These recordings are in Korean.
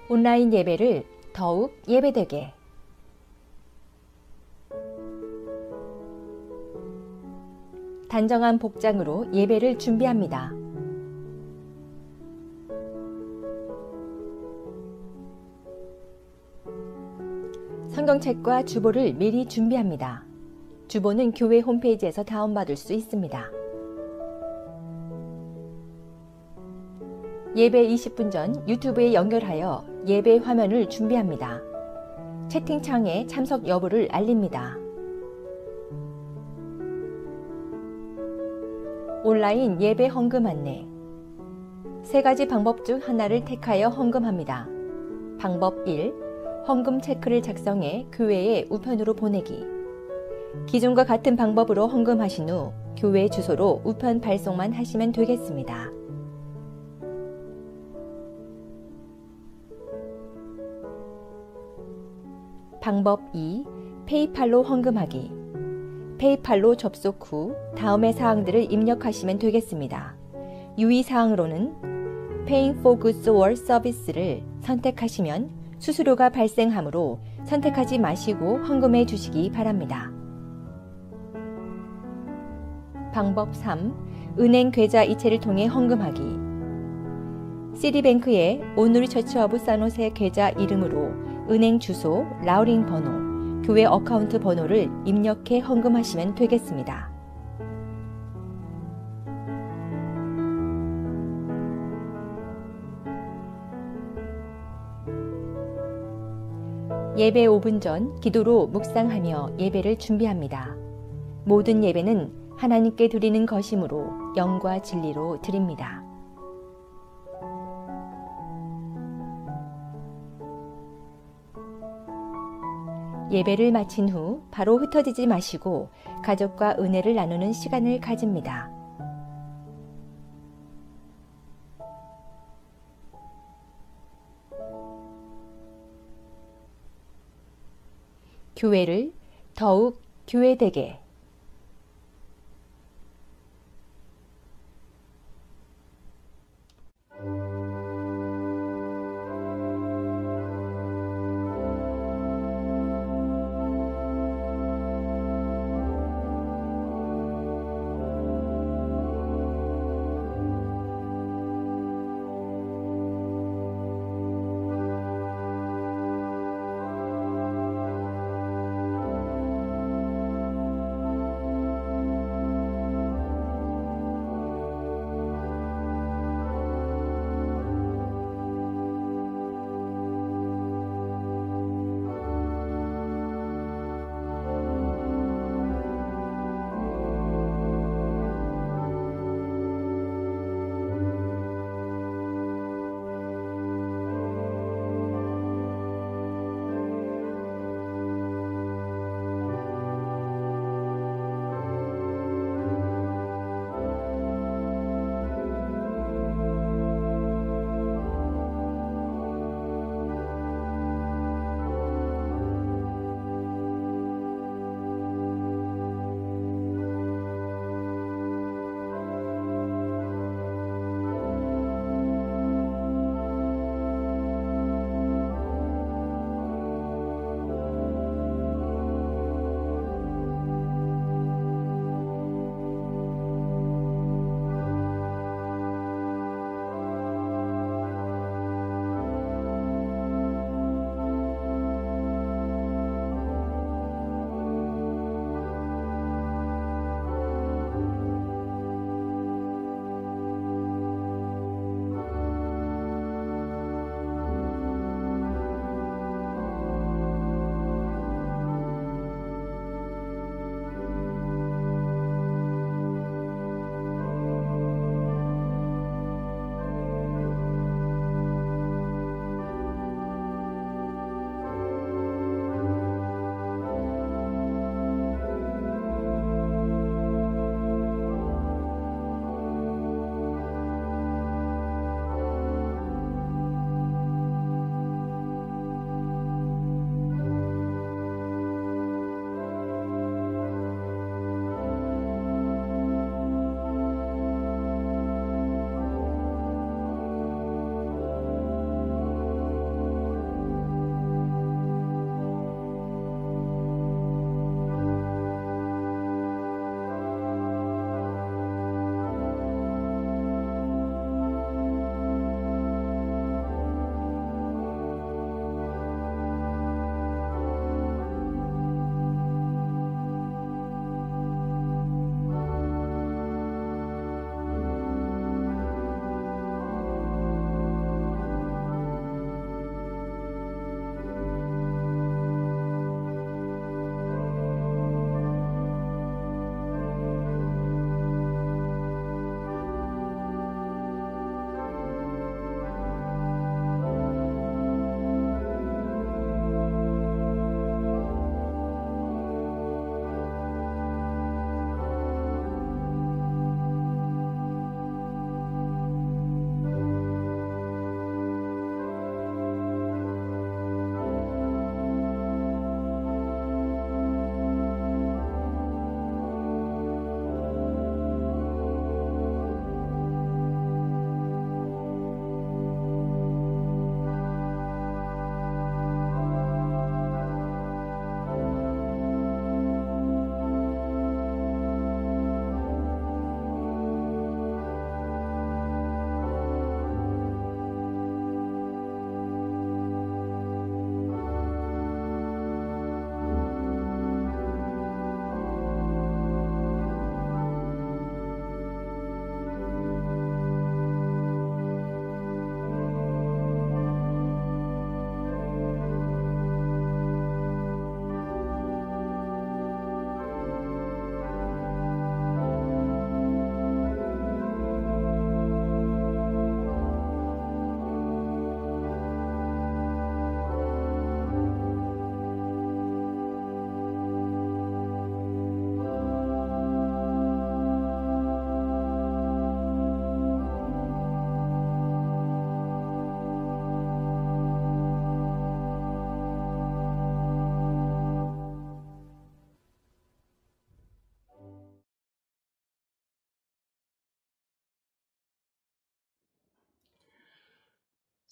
온라인 예배를 더욱 예배되게. 단정한 복장으로 예배를 준비합니다. 성경책과 주보를 미리 준비합니다. 주보는 교회 홈페이지에서 다운받을 수 있습니다. 예배 20분 전 유튜브에 연결하여 예배 화면을 준비합니다. 채팅창에 참석 여부를 알립니다. 온라인 예배 헌금 안내. 세 가지 방법 중 하나를 택하여 헌금합니다. 방법 1. 헌금 체크를 작성해 교회에 우편으로 보내기. 기존과 같은 방법으로 헌금하신 후 교회 주소로 우편 발송만 하시면 되겠습니다. 방법 2. 페이팔로 헌금하기. 페이팔로 접속 후 다음의 사항들을 입력하시면 되겠습니다. 유의사항으로는 Paying for Goods or Service를 선택하시면 수수료가 발생하므로 선택하지 마시고 헌금해 주시기 바랍니다. 방법 3. 은행 계좌 이체를 통해 헌금하기. 시티뱅크의 오누리 처치 오브 산호세 계좌 이름으로 은행 주소, 라우링 번호, 교회 어카운트 번호를 입력해 헌금하시면 되겠습니다. 예배 5분 전 기도로 묵상하며 예배를 준비합니다. 모든 예배는 하나님께 드리는 것이므로 영과 진리로 드립니다. 예배를 마친 후 바로 흩어지지 마시고 가족과 은혜를 나누는 시간을 가집니다. 교회를 더욱 교회되게.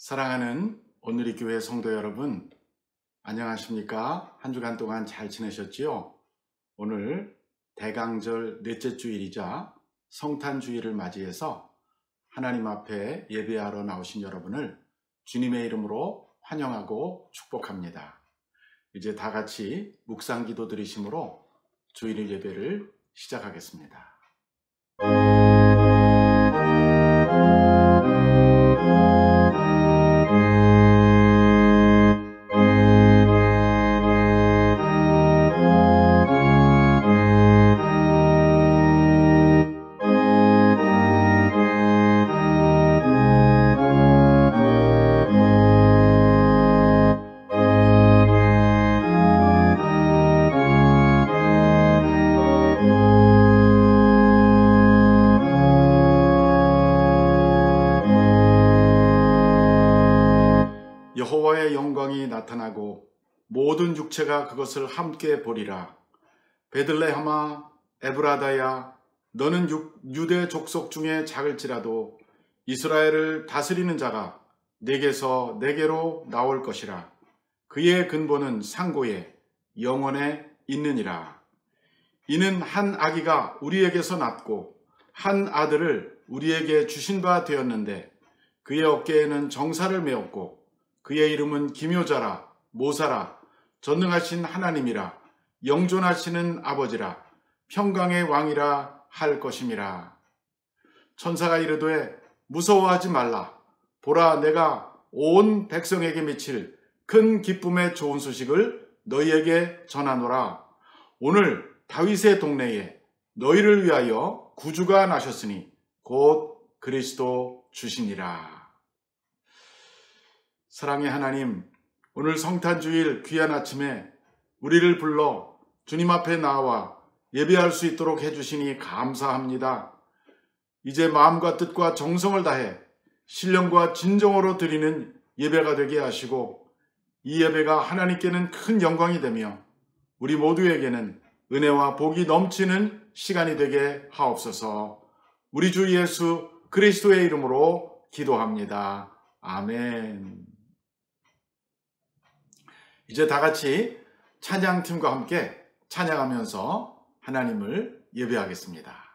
사랑하는 온누리 교회 성도 여러분, 안녕하십니까? 한 주간 동안 잘 지내셨지요? 오늘 대강절 넷째 주일이자 성탄주일을 맞이해서 하나님 앞에 예배하러 나오신 여러분을 주님의 이름으로 환영하고 축복합니다. 이제 다 같이 묵상기도 드리심으로 주일 예배를 시작하겠습니다. 여호와의 영광이 나타나고 모든 육체가 그것을 함께 보리라. 베들레헴아 에브라다야, 너는 유대 족속 중에 작을지라도 이스라엘을 다스리는 자가 내게서 내게로 나올 것이라. 그의 근본은 상고에 영원에 있느니라. 이는 한 아기가 우리에게서 낳고 한 아들을 우리에게 주신 바 되었는데 그의 어깨에는 정사를 메었고 그의 이름은 기묘자라, 모사라, 전능하신 하나님이라, 영존하시는 아버지라, 평강의 왕이라 할 것임이라. 천사가 이르되 무서워하지 말라. 보라, 내가 온 백성에게 미칠 큰 기쁨의 좋은 소식을 너희에게 전하노라. 오늘 다윗의 동네에 너희를 위하여 구주가 나셨으니 곧 그리스도 주시니라. 사랑의 하나님, 오늘 성탄주일 귀한 아침에 우리를 불러 주님 앞에 나와 예배할 수 있도록 해주시니 감사합니다. 이제 마음과 뜻과 정성을 다해 신령과 진정으로 드리는 예배가 되게 하시고 이 예배가 하나님께는 큰 영광이 되며 우리 모두에게는 은혜와 복이 넘치는 시간이 되게 하옵소서. 우리 주 예수 그리스도의 이름으로 기도합니다. 아멘. 이제 다 같이 찬양팀과 함께 찬양하면서 하나님을 예배하겠습니다.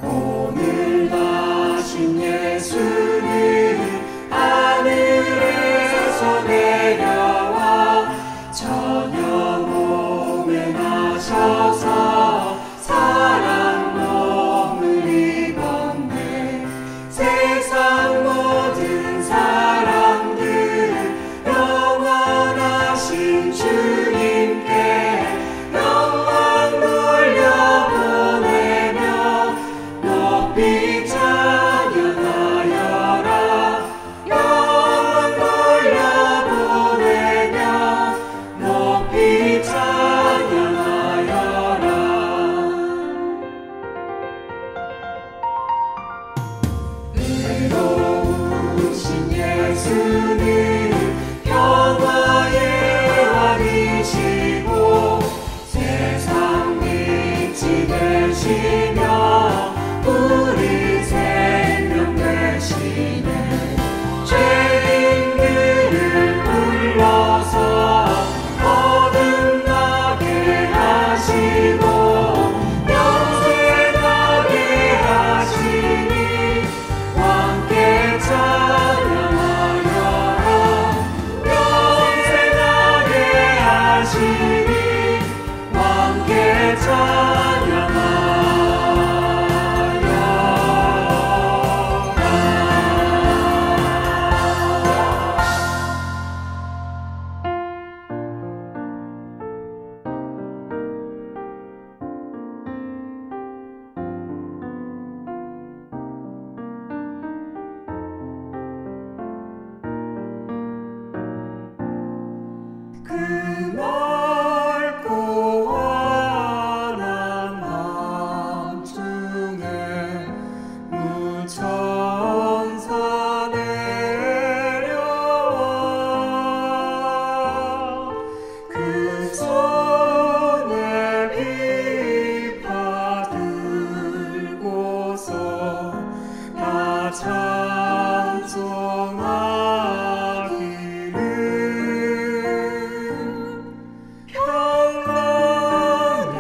오늘 나신 예수는 하늘에서 내려와 저녁 몸에 나셔서 사랑 몸을 입었네. 세상 모든 사람들 영원하신 주님께 영광 돌려보내며 높이 찬양하여라. 영광 돌려보내며 높이 찬양하여라. 의로우신 예수는 평화의 왕이시고 세상 빛이 되시며 우리 생명 되시네. 죄인들을 불러서 거듭나게 하시고 영생하게 하시니 함께 찬양하여라. 영생하게 하시니 함께 찬양하여라. 그 맑고 환한 밤중에 무천사 내려와 그 손에 비파 들고서 다 찬송하기를 평강의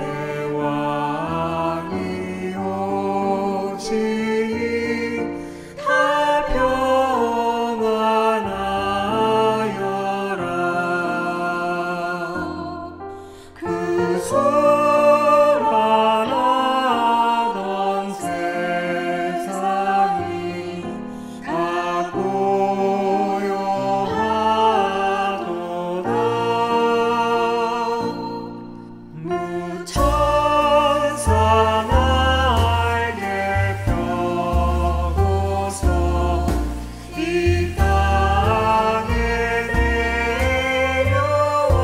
왕이 오시니 다 평안하여라. 그 소란하던 세상이 다 고요하도다. 무천사 날개 펴고서 이 땅에 내려와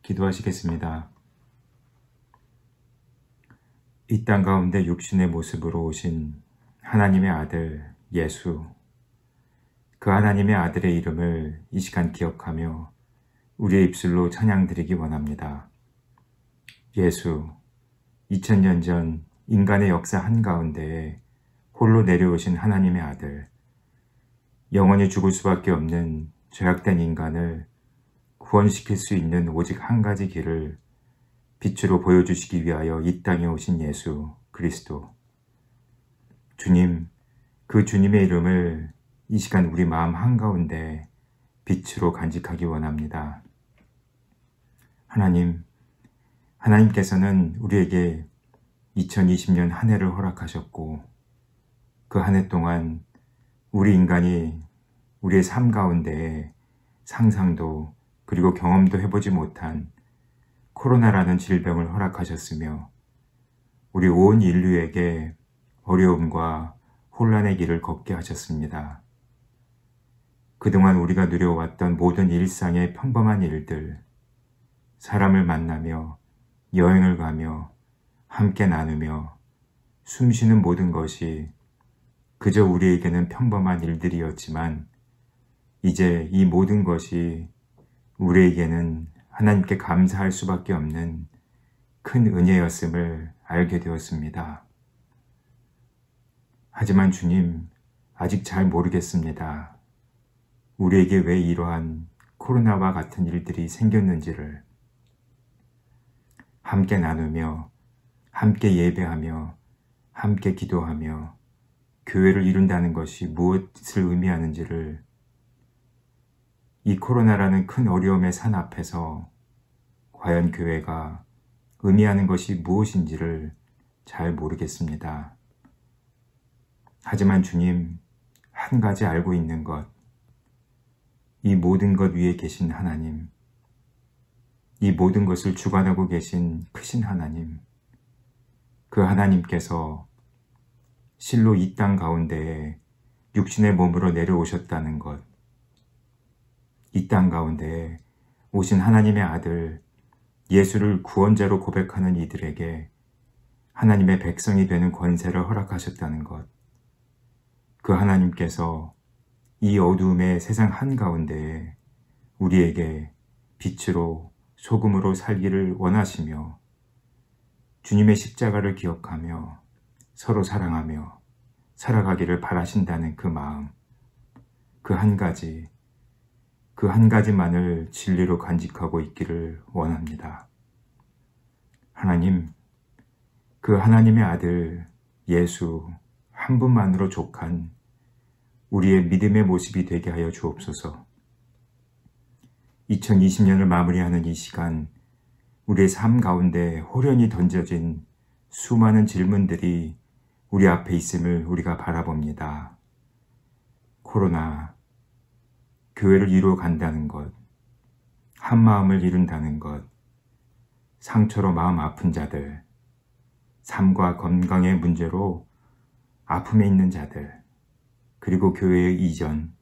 기도하시겠습니다. 이 땅 가운데 육신의 모습으로 오신 하나님의 아들 예수, 그 하나님의 아들의 이름을 이 시간 기억하며 우리의 입술로 찬양드리기 원합니다. 예수, 2000년 전 인간의 역사 한가운데에 홀로 내려오신 하나님의 아들, 영원히 죽을 수밖에 없는 죄악된 인간을 구원시킬 수 있는 오직 한 가지 길을 빛으로 보여주시기 위하여 이 땅에 오신 예수 그리스도. 주님, 그 주님의 이름을 이 시간 우리 마음 한가운데 빛으로 간직하기 원합니다. 하나님께서는 우리에게 2020년 한 해를 허락하셨고, 그 한 해 동안 우리 인간이 우리의 삶 가운데에 상상도 그리고 경험도 해보지 못한 코로나라는 질병을 허락하셨으며, 우리 온 인류에게 어려움과 혼란의 길을 걷게 하셨습니다. 그동안 우리가 누려왔던 모든 일상의 평범한 일들, 사람을 만나며 여행을 가며 함께 나누며 숨쉬는 모든 것이 그저 우리에게는 평범한 일들이었지만, 이제 이 모든 것이 우리에게는 하나님께 감사할 수밖에 없는 큰 은혜였음을 알게 되었습니다. 하지만 주님, 아직 잘 모르겠습니다. 우리에게 왜 이러한 코로나와 같은 일들이 생겼는지를. 함께 나누며, 함께 예배하며, 함께 기도하며 교회를 이룬다는 것이 무엇을 의미하는지를, 이 코로나라는 큰 어려움의 산 앞에서 과연 교회가 의미하는 것이 무엇인지를 잘 모르겠습니다. 하지만 주님, 한 가지 알고 있는 것, 이 모든 것 위에 계신 하나님, 이 모든 것을 주관하고 계신 크신 하나님, 그 하나님께서 실로 이 땅 가운데에 육신의 몸으로 내려오셨다는 것, 이 땅 가운데에 오신 하나님의 아들 예수를 구원자로 고백하는 이들에게 하나님의 백성이 되는 권세를 허락하셨다는 것, 그 하나님께서 이 어두움의 세상 한가운데에 우리에게 빛으로 소금으로 살기를 원하시며, 주님의 십자가를 기억하며 서로 사랑하며 살아가기를 바라신다는 그 마음, 그 한 가지만을 진리로 간직하고 있기를 원합니다. 하나님, 그 하나님의 아들 예수 한 분만으로 족한 우리의 믿음의 모습이 되게 하여 주옵소서. 2020년을 마무리하는 이 시간, 우리의 삶 가운데 호련히 던져진 수많은 질문들이 우리 앞에 있음을 우리가 바라봅니다. 코로나, 교회를 이루어 간다는 것, 한 마음을 이룬다는 것, 상처로 마음 아픈 자들, 삶과 건강의 문제로 아픔에 있는 자들, 그리고 교회의 이전,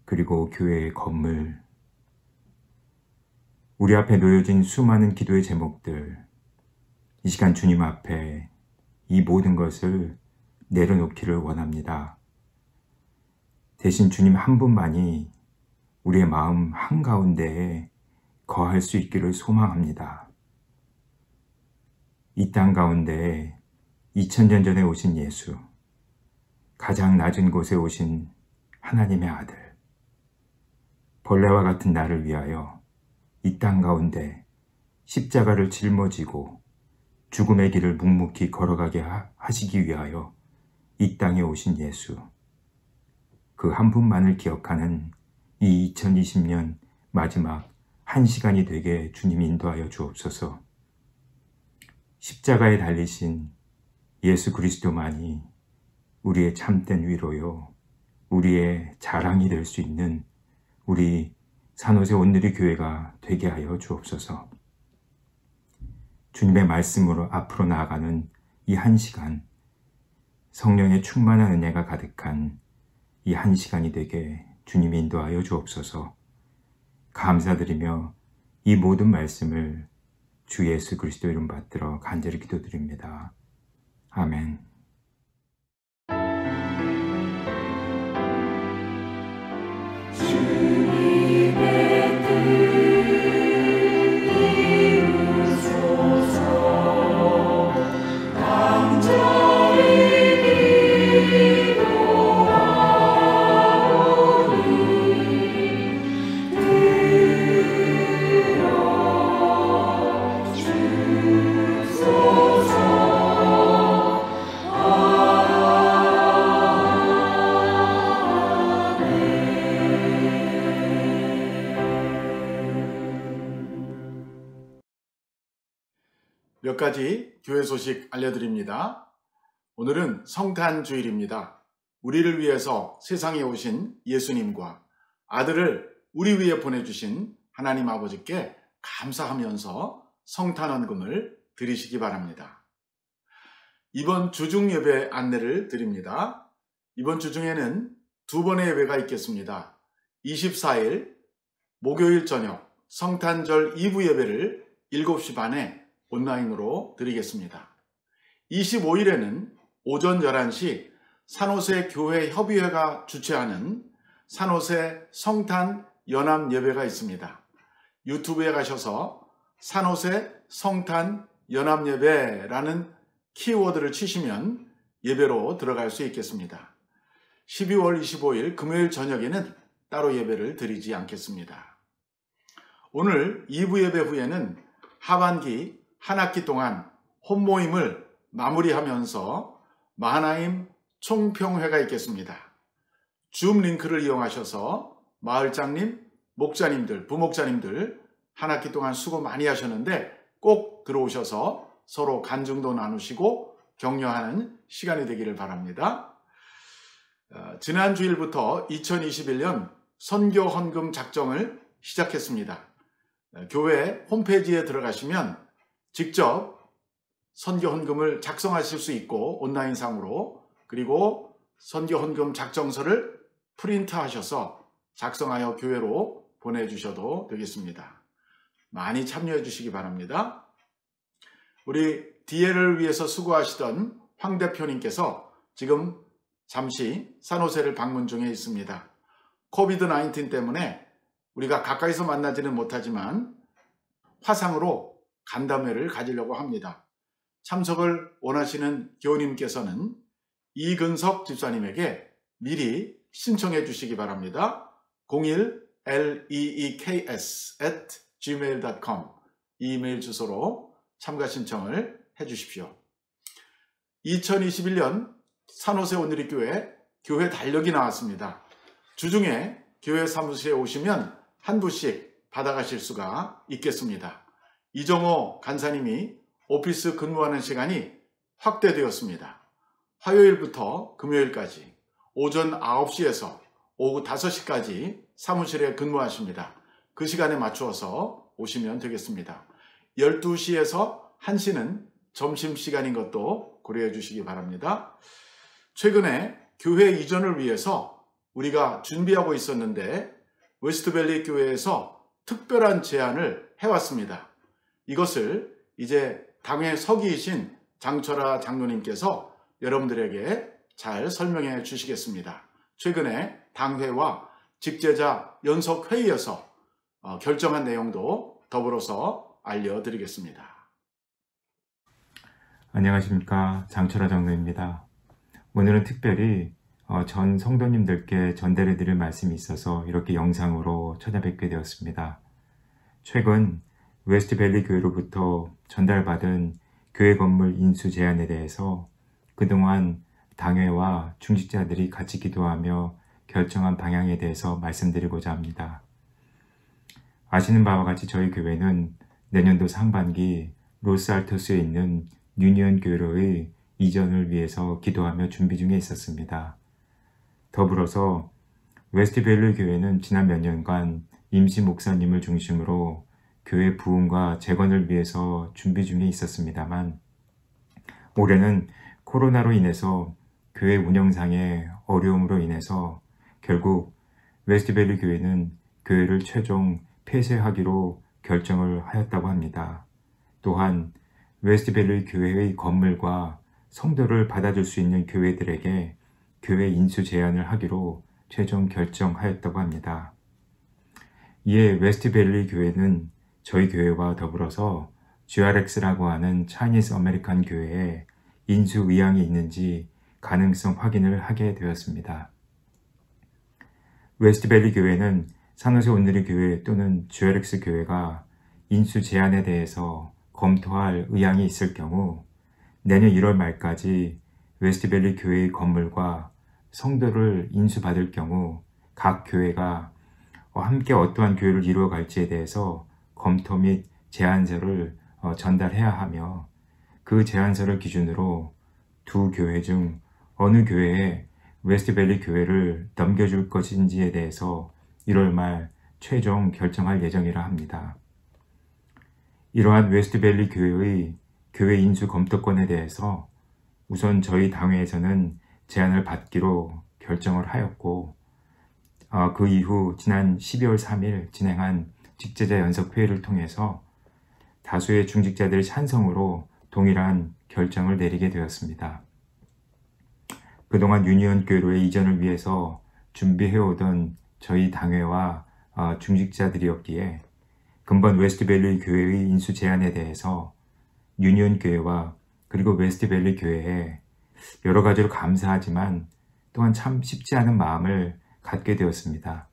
그리고 교회의 건물, 우리 앞에 놓여진 수많은 기도의 제목들, 이 시간 주님 앞에 이 모든 것을 내려놓기를 원합니다. 대신 주님 한 분만이 우리의 마음 한가운데에 거할 수 있기를 소망합니다. 이 땅 가운데에 2000년 전에 오신 예수, 가장 낮은 곳에 오신 하나님의 아들, 벌레와 같은 나를 위하여 이 땅 가운데 십자가를 짊어지고 죽음의 길을 묵묵히 걸어가게 하시기 위하여 이 땅에 오신 예수, 그 한 분만을 기억하는 이 2020년 마지막 한 시간이 되게 주님 인도하여 주옵소서. 십자가에 달리신 예수 그리스도만이 우리의 참된 위로요, 우리의 자랑이 될 수 있는 우리 산호세 온누리 교회가 되게 하여 주옵소서. 주님의 말씀으로 앞으로 나아가는 이 한 시간, 성령의 충만한 은혜가 가득한 이 한 시간이 되게 주님이 인도하여 주옵소서. 감사드리며 이 모든 말씀을 주 예수 그리스도 이름 받들어 간절히 기도드립니다. 아멘. 몇 가지 교회 소식 알려드립니다. 오늘은 성탄주일입니다. 우리를 위해서 세상에 오신 예수님과 아들을 우리 위에 보내주신 하나님 아버지께 감사하면서 성탄헌금을 드리시기 바랍니다. 이번 주중 예배 안내를 드립니다. 이번 주중에는 두 번의 예배가 있겠습니다. 24일 목요일 저녁 성탄절 2부 예배를 7시 반에 온라인으로 드리겠습니다. 25일에는 오전 11시 산호세 교회 협의회가 주최하는 산호세 성탄 연합 예배가 있습니다. 유튜브에 가셔서 산호세 성탄 연합 예배라는 키워드를 치시면 예배로 들어갈 수 있겠습니다. 12월 25일 금요일 저녁에는 따로 예배를 드리지 않겠습니다. 오늘 2부 예배 후에는 하반기 한 학기 동안 혼모임을 마무리하면서 마하나임 총평회가 있겠습니다. 줌 링크를 이용하셔서 마을장님, 목자님들, 부목자님들 한 학기 동안 수고 많이 하셨는데 꼭 들어오셔서 서로 간증도 나누시고 격려하는 시간이 되기를 바랍니다. 지난 주일부터 2021년 선교 헌금 작정을 시작했습니다. 교회 홈페이지에 들어가시면 직접 선교 헌금을 작성하실 수 있고 온라인상으로, 그리고 선교 헌금 작정서를 프린트하셔서 작성하여 교회로 보내주셔도 되겠습니다. 많이 참여해 주시기 바랍니다. 우리 DL을 위해서 수고하시던 황 대표님께서 지금 잠시 산호세를 방문 중에 있습니다. 코비드-19 때문에 우리가 가까이서 만나지는 못하지만 화상으로 간담회를 가지려고 합니다. 참석을 원하시는 교우님께서는 이근석 집사님에게 미리 신청해 주시기 바랍니다. 01leeks@gmail.com 이메일 주소로 참가 신청을 해 주십시오. 2021년 산호세 온누리교회 교회 달력이 나왔습니다. 주중에 교회 사무실에 오시면 한 부씩 받아가실 수가 있겠습니다. 이정호 간사님이 오피스 근무하는 시간이 확대되었습니다. 화요일부터 금요일까지 오전 9시에서 오후 5시까지 사무실에 근무하십니다. 그 시간에 맞추어서 오시면 되겠습니다. 12시에서 1시는 점심시간인 것도 고려해 주시기 바랍니다. 최근에 교회 이전을 위해서 우리가 준비하고 있었는데 웨스트밸리 교회에서 특별한 제안을 해왔습니다. 이것을 이제 당회 서기이신 장철아 장로님께서 여러분들에게 잘 설명해 주시겠습니다. 최근에 당회와 직제자 연석회의에서 결정한 내용도 더불어서 알려드리겠습니다. 안녕하십니까, 장철아 장로입니다. 오늘은 특별히 전 성도님들께 전달해 드릴 말씀이 있어서 이렇게 영상으로 찾아뵙게 되었습니다. 최근 웨스트밸리 교회로부터 전달받은 교회 건물 인수 제안에 대해서 그동안 당회와 중직자들이 같이 기도하며 결정한 방향에 대해서 말씀드리고자 합니다. 아시는 바와 같이 저희 교회는 내년도 상반기 로스알토스에 있는 유니온 교회로의 이전을 위해서 기도하며 준비 중에 있었습니다. 더불어서 웨스트밸리 교회는 지난 몇 년간 임시 목사님을 중심으로 교회 부흥과 재건을 위해서 준비 중에 있었습니다만 올해는 코로나로 인해서 교회 운영상의 어려움으로 인해서 결국 웨스트밸리 교회는 교회를 최종 폐쇄하기로 결정을 하였다고 합니다. 또한 웨스트밸리 교회의 건물과 성도를 받아줄 수 있는 교회들에게 교회 인수 제한을 하기로 최종 결정하였다고 합니다. 이에 웨스트밸리 교회는 저희 교회와 더불어서 GRX라고 하는 차이니스 아메리칸 교회에 인수 의향이 있는지 가능성 확인을 하게 되었습니다. 웨스트밸리 교회는 산호세 온누리 교회 또는 GRX 교회가 인수 제한에 대해서 검토할 의향이 있을 경우 내년 1월 말까지 웨스트밸리 교회의 건물과 성도를 인수받을 경우 각 교회가 함께 어떠한 교회를 이루어갈지에 대해서 검토 및 제안서를 전달해야 하며 그 제안서를 기준으로 두 교회 중 어느 교회에 웨스트밸리 교회를 넘겨줄 것인지에 대해서 1월 말 최종 결정할 예정이라 합니다. 이러한 웨스트밸리 교회의 교회 인수 검토권에 대해서 우선 저희 당회에서는 제안을 받기로 결정을 하였고 그 이후 지난 12월 3일 진행한 직제자 연석회의를 통해서 다수의 중직자들의 찬성으로 동일한 결정을 내리게 되었습니다. 그동안 유니온 교회로의 이전을 위해서 준비해오던 저희 당회와 중직자들이었기에 근본 웨스트밸리 교회의 인수 제안에 대해서 유니온 교회와 그리고 웨스트밸리 교회에 여러 가지로 감사하지만 또한 참 쉽지 않은 마음을 갖게 되었습니다.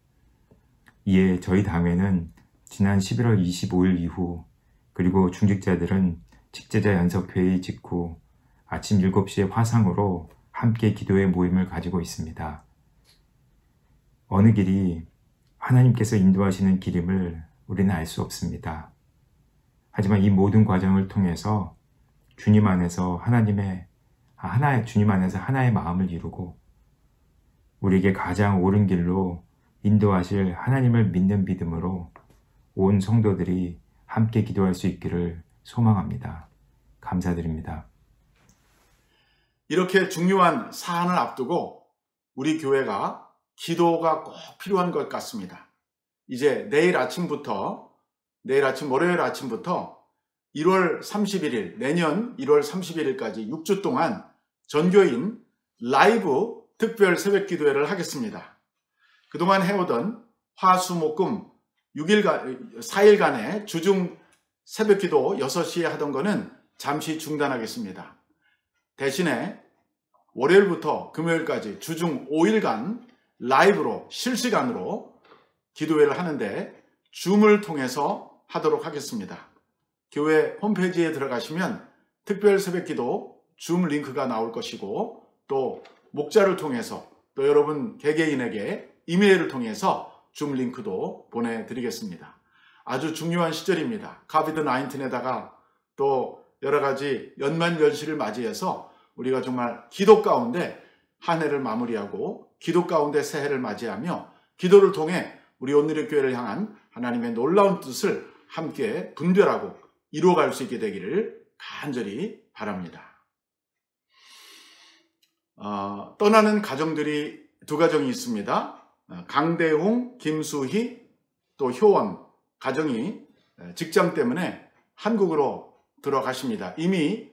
이에 저희 당회는 지난 11월 25일 이후 그리고 중직자들은 직제자 연석회의 직후 아침 7시에 화상으로 함께 기도의 모임을 가지고 있습니다. 어느 길이 하나님께서 인도하시는 길임을 우리는 알 수 없습니다. 하지만 이 모든 과정을 통해서 주님 안에서 주님 안에서 하나의 마음을 이루고 우리에게 가장 옳은 길로 인도하실 하나님을 믿는 믿음으로 온 성도들이 함께 기도할 수 있기를 소망합니다. 감사드립니다. 이렇게 중요한 사안을 앞두고 우리 교회가 기도가 꼭 필요한 것 같습니다. 이제 내일 아침 월요일 아침부터 1월 31일, 내년 1월 31일까지 6주 동안 전교인 라이브 특별 새벽 기도회를 하겠습니다. 그동안 해오던 화수목금 4일간의 주중 새벽 기도 6시에 하던 거는 잠시 중단하겠습니다. 대신에 월요일부터 금요일까지 주중 5일간 라이브로 실시간으로 기도회를 하는데 줌을 통해서 하도록 하겠습니다. 교회 홈페이지에 들어가시면 특별 새벽기도 줌 링크가 나올 것이고 또 목자를 통해서 또 여러분 개개인에게 이메일을 통해서 줌 링크도 보내드리겠습니다. 아주 중요한 시절입니다. 코비드-19에다가 또 여러 가지 연말연시를 맞이해서 우리가 정말 기도 가운데 한 해를 마무리하고 기도 가운데 새해를 맞이하며 기도를 통해 우리 온누리 교회를 향한 하나님의 놀라운 뜻을 함께 분별하고 이루어갈 수 있게 되기를 간절히 바랍니다. 떠나는 가정들이 두 가정이 있습니다. 강대웅, 김수희, 또 효원 가정이 직장 때문에 한국으로 들어가십니다. 이미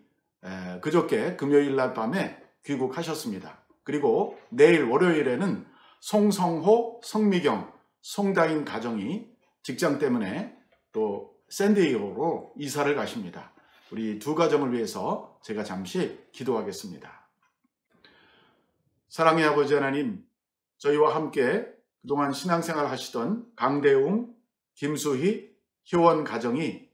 그저께 금요일 날 밤에 귀국하셨습니다. 그리고 내일 월요일에는 송성호, 성미경, 송다인 가정이 직장 때문에 또 샌디에이고로 이사를 가십니다. 우리 두 가정을 위해서 제가 잠시 기도하겠습니다. 사랑의 아버지 하나님, 저희와 함께 그동안 신앙생활 하시던 강대웅, 김수희, 효원 가정이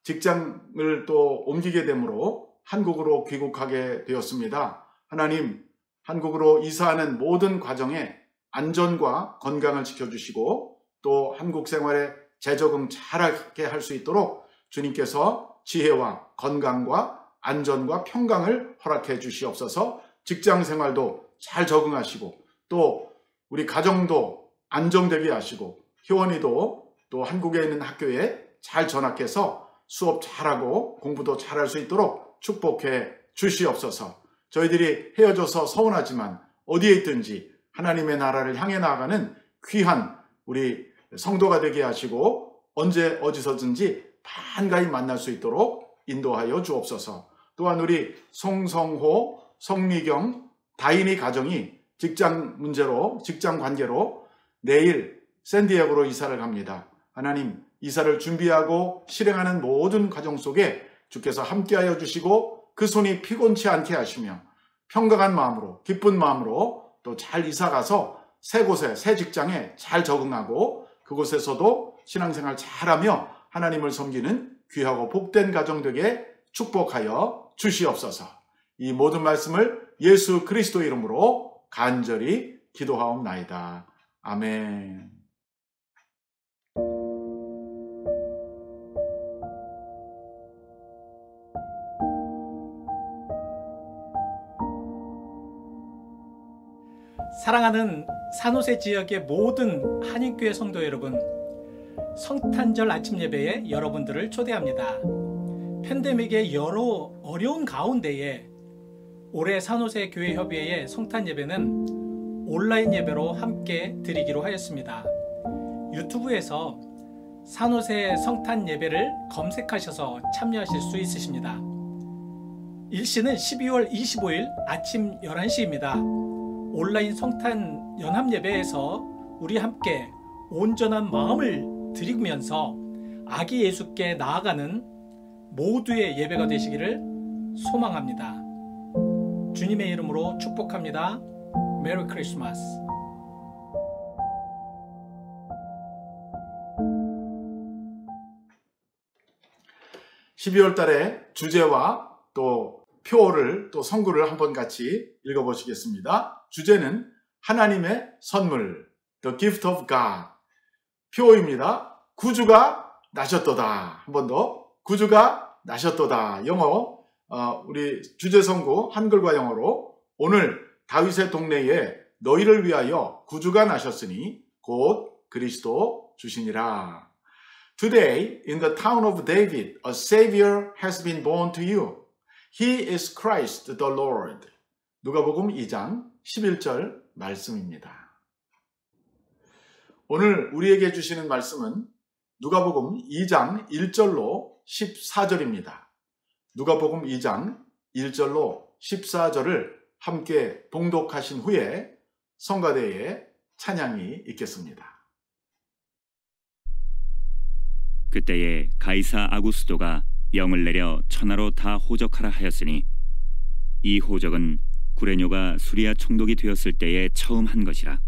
직장을 또 옮기게 되므로 한국으로 귀국하게 되었습니다. 하나님, 한국으로 이사하는 모든 과정에 안전과 건강을 지켜주시고 또 한국 생활에 재적응 잘하게 할 수 있도록 주님께서 지혜와 건강과 안전과 평강을 허락해 주시옵소서. 직장 생활도 잘 적응하시고 또 우리 가정도 안정되게 하시고 효원이도 또 한국에 있는 학교에 잘 전학해서 수업 잘하고 공부도 잘할 수 있도록 축복해 주시옵소서. 저희들이 헤어져서 서운하지만 어디에 있든지 하나님의 나라를 향해 나아가는 귀한 우리 성도가 되게 하시고 언제 어디서든지 반가이 만날 수 있도록 인도하여 주옵소서. 또한 우리 송성호, 성미경, 다인이 가정이 직장 문제로, 직장 관계로 내일 샌디에고로 이사를 갑니다. 하나님, 이사를 준비하고 실행하는 모든 과정 속에 주께서 함께하여 주시고 그 손이 피곤치 않게 하시며 평강한 마음으로, 기쁜 마음으로 또 잘 이사가서 새 곳에, 새 직장에 잘 적응하고 그곳에서도 신앙생활 잘하며 하나님을 섬기는 귀하고 복된 가정 되게 축복하여 주시옵소서. 이 모든 말씀을 예수 그리스도 이름으로 간절히 기도하옵나이다. 아멘. 사랑하는 산호세 지역의 모든 한인교회 성도 여러분, 성탄절 아침 예배에 여러분들을 초대합니다. 팬데믹의 여러 어려운 가운데에 올해 산호세 교회 협의회의 성탄 예배는 온라인 예배로 함께 드리기로 하였습니다. 유튜브에서 산호세 성탄 예배를 검색하셔서 참여하실 수 있으십니다. 일시는 12월 25일 아침 11시입니다. 온라인 성탄 연합 예배에서 우리 함께 온전한 마음을 드리면서 아기 예수께 나아가는 모두의 예배가 되시기를 소망합니다. 주님의 이름으로 축복합니다. 메리 크리스마스. 12월 달에 주제와 또 표를 또 성구를 한번 같이 읽어보시겠습니다. 주제는 하나님의 선물, The Gift of God. 표입니다. 구주가 나셨도다. 한 번 더. 구주가 나셨도다. 영어, 우리 주제 성구 한글과 영어로 오늘 다윗의 동네에 너희를 위하여 구주가 나셨으니 곧 그리스도 주시니라. Today in the town of David a Savior has been born to you. He is Christ the Lord. 누가복음 2장 11절 말씀입니다. 오늘 우리에게 주시는 말씀은 누가복음 2장 1절로 14절입니다. 누가복음 2장 1절로 14절을 함께 봉독하신 후에 성가대에 찬양이 있겠습니다. 그때에 가이사 아구스도가 영을 내려 천하로 다 호적하라 하였으니 이 호적은 구레뇨가 수리아 총독이 되었을 때에 처음 한 것이라.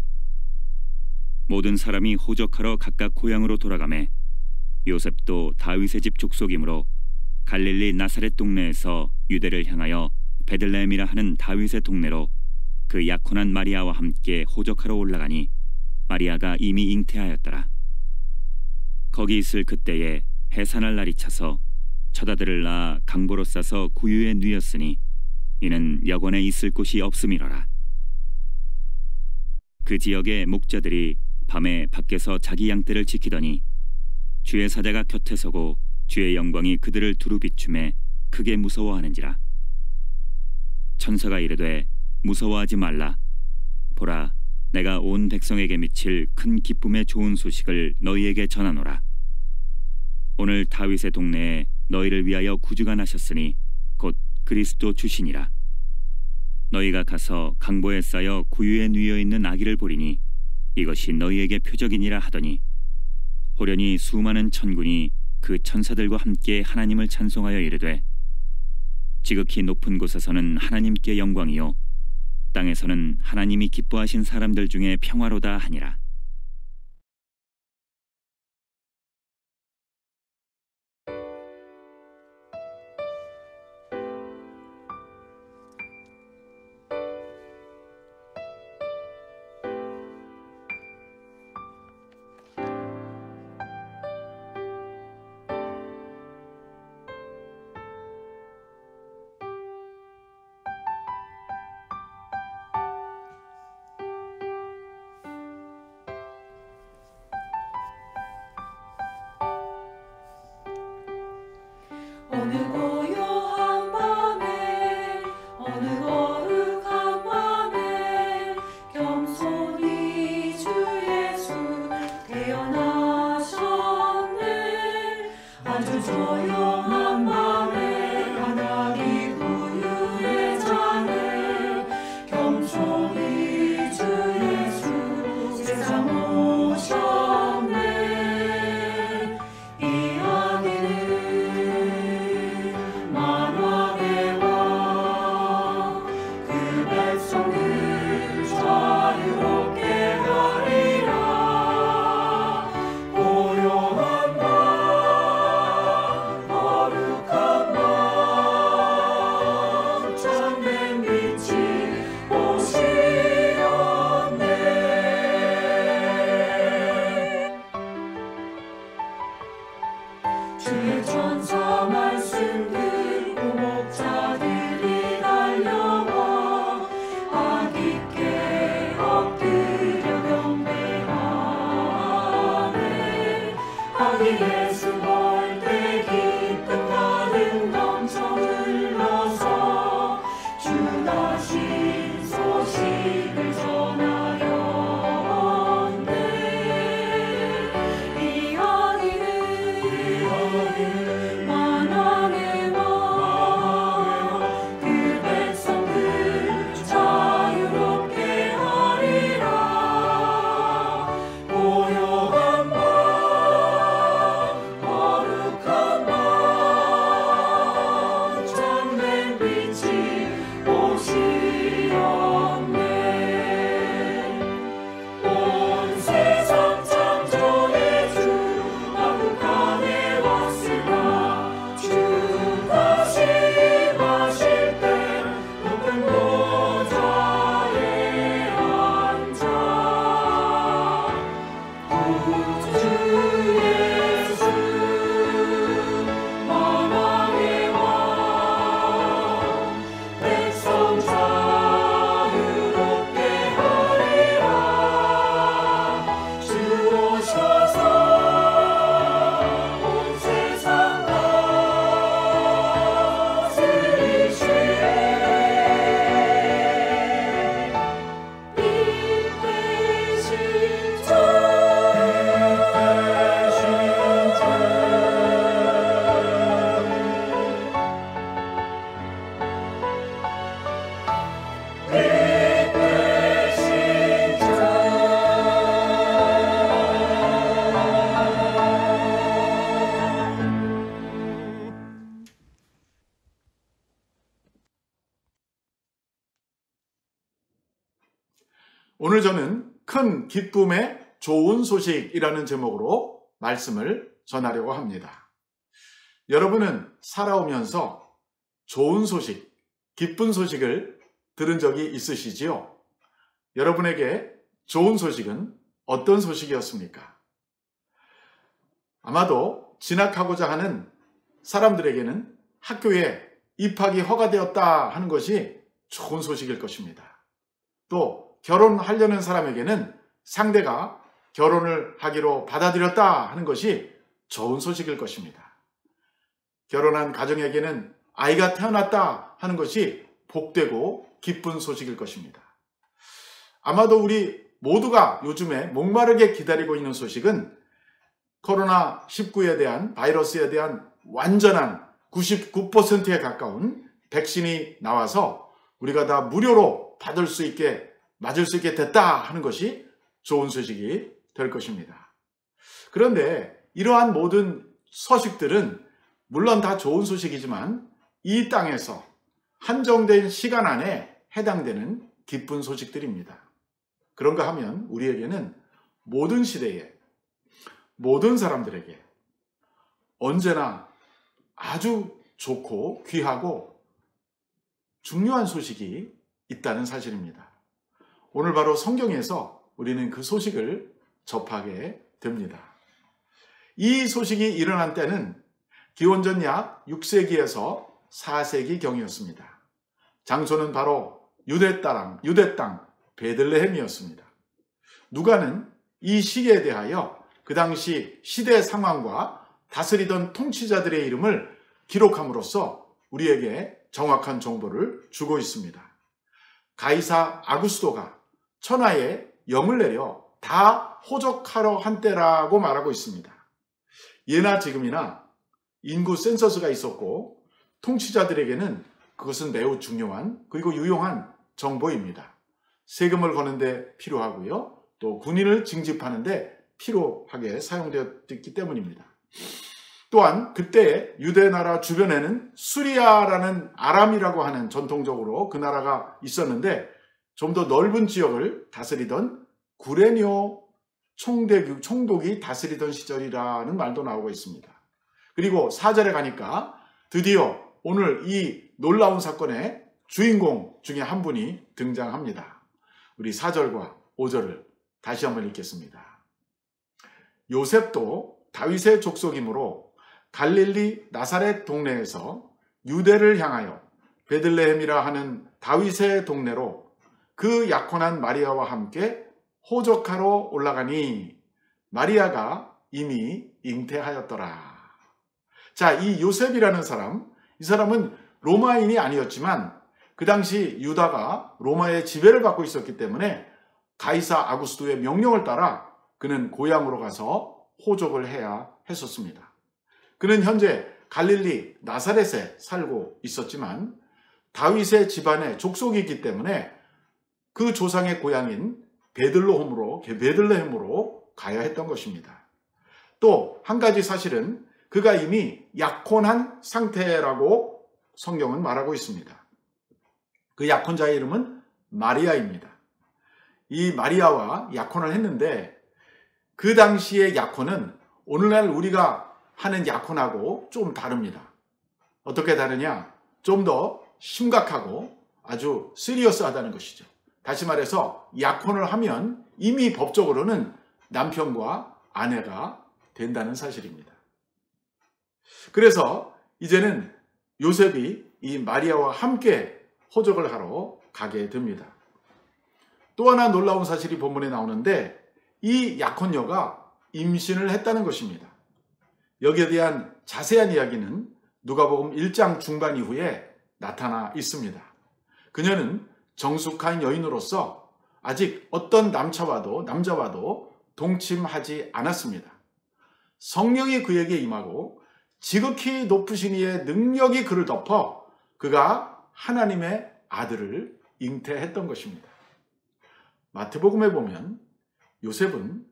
모든 사람이 호적하러 각각 고향으로 돌아가매 요셉도 다윗의 집 족속이므로 갈릴리 나사렛 동네에서 유대를 향하여 베들레헴이라 하는 다윗의 동네로 그 약혼한 마리아와 함께 호적하러 올라가니 마리아가 이미 잉태하였더라. 거기 있을 그때에 해산할 날이 차서 처자들을 낳아 강보로 싸서 구유에 누였으니 이는 여관에 있을 곳이 없음이로라. 그 지역의 목자들이 밤에 밖에서 자기 양떼를 지키더니 주의 사자가 곁에 서고 주의 영광이 그들을 두루 비추매 크게 무서워하는지라. 천사가 이르되 무서워하지 말라. 보라, 내가 온 백성에게 미칠 큰 기쁨의 좋은 소식을 너희에게 전하노라. 오늘 다윗의 동네에 너희를 위하여 구주가 나셨으니 곧 그리스도 주시니라. 너희가 가서 강보에 쌓여 구유에 누여 있는 아기를 보리니 이것이 너희에게 표적이니라 하더니 호련히 수많은 천군이 그 천사들과 함께 하나님을 찬송하여 이르되 지극히 높은 곳에서는 하나님께 영광이요 땅에서는 하나님이 기뻐하신 사람들 중에 평화로다 하니라. 어느 고요한 밤에 어느 거룩한 밤에 겸손히 주 예수 태어나셨네. 아주 조용한 밤에 바닥이 우유의 잔에 겸손히 주 예수 세상 오셨네. 이야기는 만왕의 왕 그 백성들 자유롭게 하리라. 고요한 밤 거룩한 밤 참된 빛이 오시었네. 주의 천사 말씀 듣고 목자들이 달려와 아기께 엎드려 경배하네. 아기 예수 볼 때 기쁨 가득 넘쳐 흘러서 주 나신 소식을 전하였네. 이야기는 만왕의 왕 그 백성들 자유롭게 하리라. 고요한 밤 거룩한 밤 참된 빛이 오시었네. 온 세상 창조의 주 만국안에 왔으나 주 다시 임하실 때 높은 보좌에 앉아 구주 예수 만왕의 왕 백성 자유롭게 하리라. 주 오셔서 온 세상 다스리시네. 빛 대신 주 오늘 저는 큰 기쁨의 좋은 소식이라는 제목으로 말씀을 전하려고 합니다. 여러분은 살아오면서 좋은 소식, 기쁜 소식을 들은 적이 있으시지요? 여러분에게 좋은 소식은 어떤 소식이었습니까? 아마도 진학하고자 하는 사람들에게는 학교에 입학이 허가되었다 하는 것이 좋은 소식일 것입니다. 또 결혼하려는 사람에게는 상대가 결혼을 하기로 받아들였다 하는 것이 좋은 소식일 것입니다. 결혼한 가정에게는 아이가 태어났다 하는 것이 복되고 기쁜 소식일 것입니다. 아마도 우리 모두가 요즘에 목마르게 기다리고 있는 소식은 코로나19에 대한 바이러스에 대한 완전한 99%에 가까운 백신이 나와서 우리가 다 무료로 받을 수 있게 맞을 수 있게 됐다 하는 것이 좋은 소식이 될 것입니다. 그런데 이러한 모든 소식들은 물론 다 좋은 소식이지만 이 땅에서 한정된 시간 안에 해당되는 기쁜 소식들입니다. 그런가 하면 우리에게는 모든 시대에 모든 사람들에게 언제나 아주 좋고 귀하고 중요한 소식이 있다는 사실입니다. 오늘 바로 성경에서 우리는 그 소식을 접하게 됩니다. 이 소식이 일어난 때는 기원전 약 6세기에서 4세기 경이었습니다. 장소는 바로 유대 땅 베들레헴이었습니다. 누가는 이 시기에 대하여 그 당시 시대 상황과 다스리던 통치자들의 이름을 기록함으로써 우리에게 정확한 정보를 주고 있습니다. 가이사 아구스토가 천하에 영을 내려 다 호적하러 한 때라고 말하고 있습니다. 예나 지금이나 인구 센서스가 있었고 통치자들에게는 그것은 매우 중요한 그리고 유용한 정보입니다. 세금을 거는데 필요하고요. 또 군인을 징집하는데 필요하게 사용되었기 때문입니다. 또한 그때 유대 나라 주변에는 수리아라는 아람이라고 하는 전통적으로 그 나라가 있었는데 좀 더 넓은 지역을 다스리던 구레뇨 총독이 다스리던 시절이라는 말도 나오고 있습니다. 그리고 4절에 가니까 드디어 오늘 이 놀라운 사건의 주인공 중에 한 분이 등장합니다. 우리 4절과 5절을 다시 한번 읽겠습니다. 요셉도 다윗의 족속이므로 갈릴리 나사렛 동네에서 유대를 향하여 베들레헴이라 하는 다윗의 동네로 그 약혼한 마리아와 함께 호적하러 올라가니 마리아가 이미 잉태하였더라. 자, 이 요셉이라는 사람, 이 사람은 로마인이 아니었지만 그 당시 유다가 로마의 지배를 받고 있었기 때문에 가이사 아구스토의 명령을 따라 그는 고향으로 가서 호적을 해야 했었습니다. 그는 현재 갈릴리 나사렛에 살고 있었지만 다윗의 집안의 족속이기 때문에 그 조상의 고향인 베들레헴으로 가야 했던 것입니다. 또 한 가지 사실은 그가 이미 약혼한 상태라고 성경은 말하고 있습니다. 그 약혼자의 이름은 마리아입니다. 이 마리아와 약혼을 했는데 그 당시의 약혼은 오늘날 우리가 하는 약혼하고 좀 다릅니다. 어떻게 다르냐? 좀 더 심각하고 아주 시리어스하다는 것이죠. 다시 말해서 약혼을 하면 이미 법적으로는 남편과 아내가 된다는 사실입니다. 그래서 이제는 요셉이 이 마리아와 함께 호적을 하러 가게 됩니다. 또 하나 놀라운 사실이 본문에 나오는데 이 약혼녀가 임신을 했다는 것입니다. 여기에 대한 자세한 이야기는 누가복음 1장 중반 이후에 나타나 있습니다. 그녀는 정숙한 여인으로서 아직 어떤 남자와도 동침하지 않았습니다. 성령이 그에게 임하고 지극히 높으신 이의 능력이 그를 덮어 그가 하나님의 아들을 잉태했던 것입니다. 마태복음에 보면 요셉은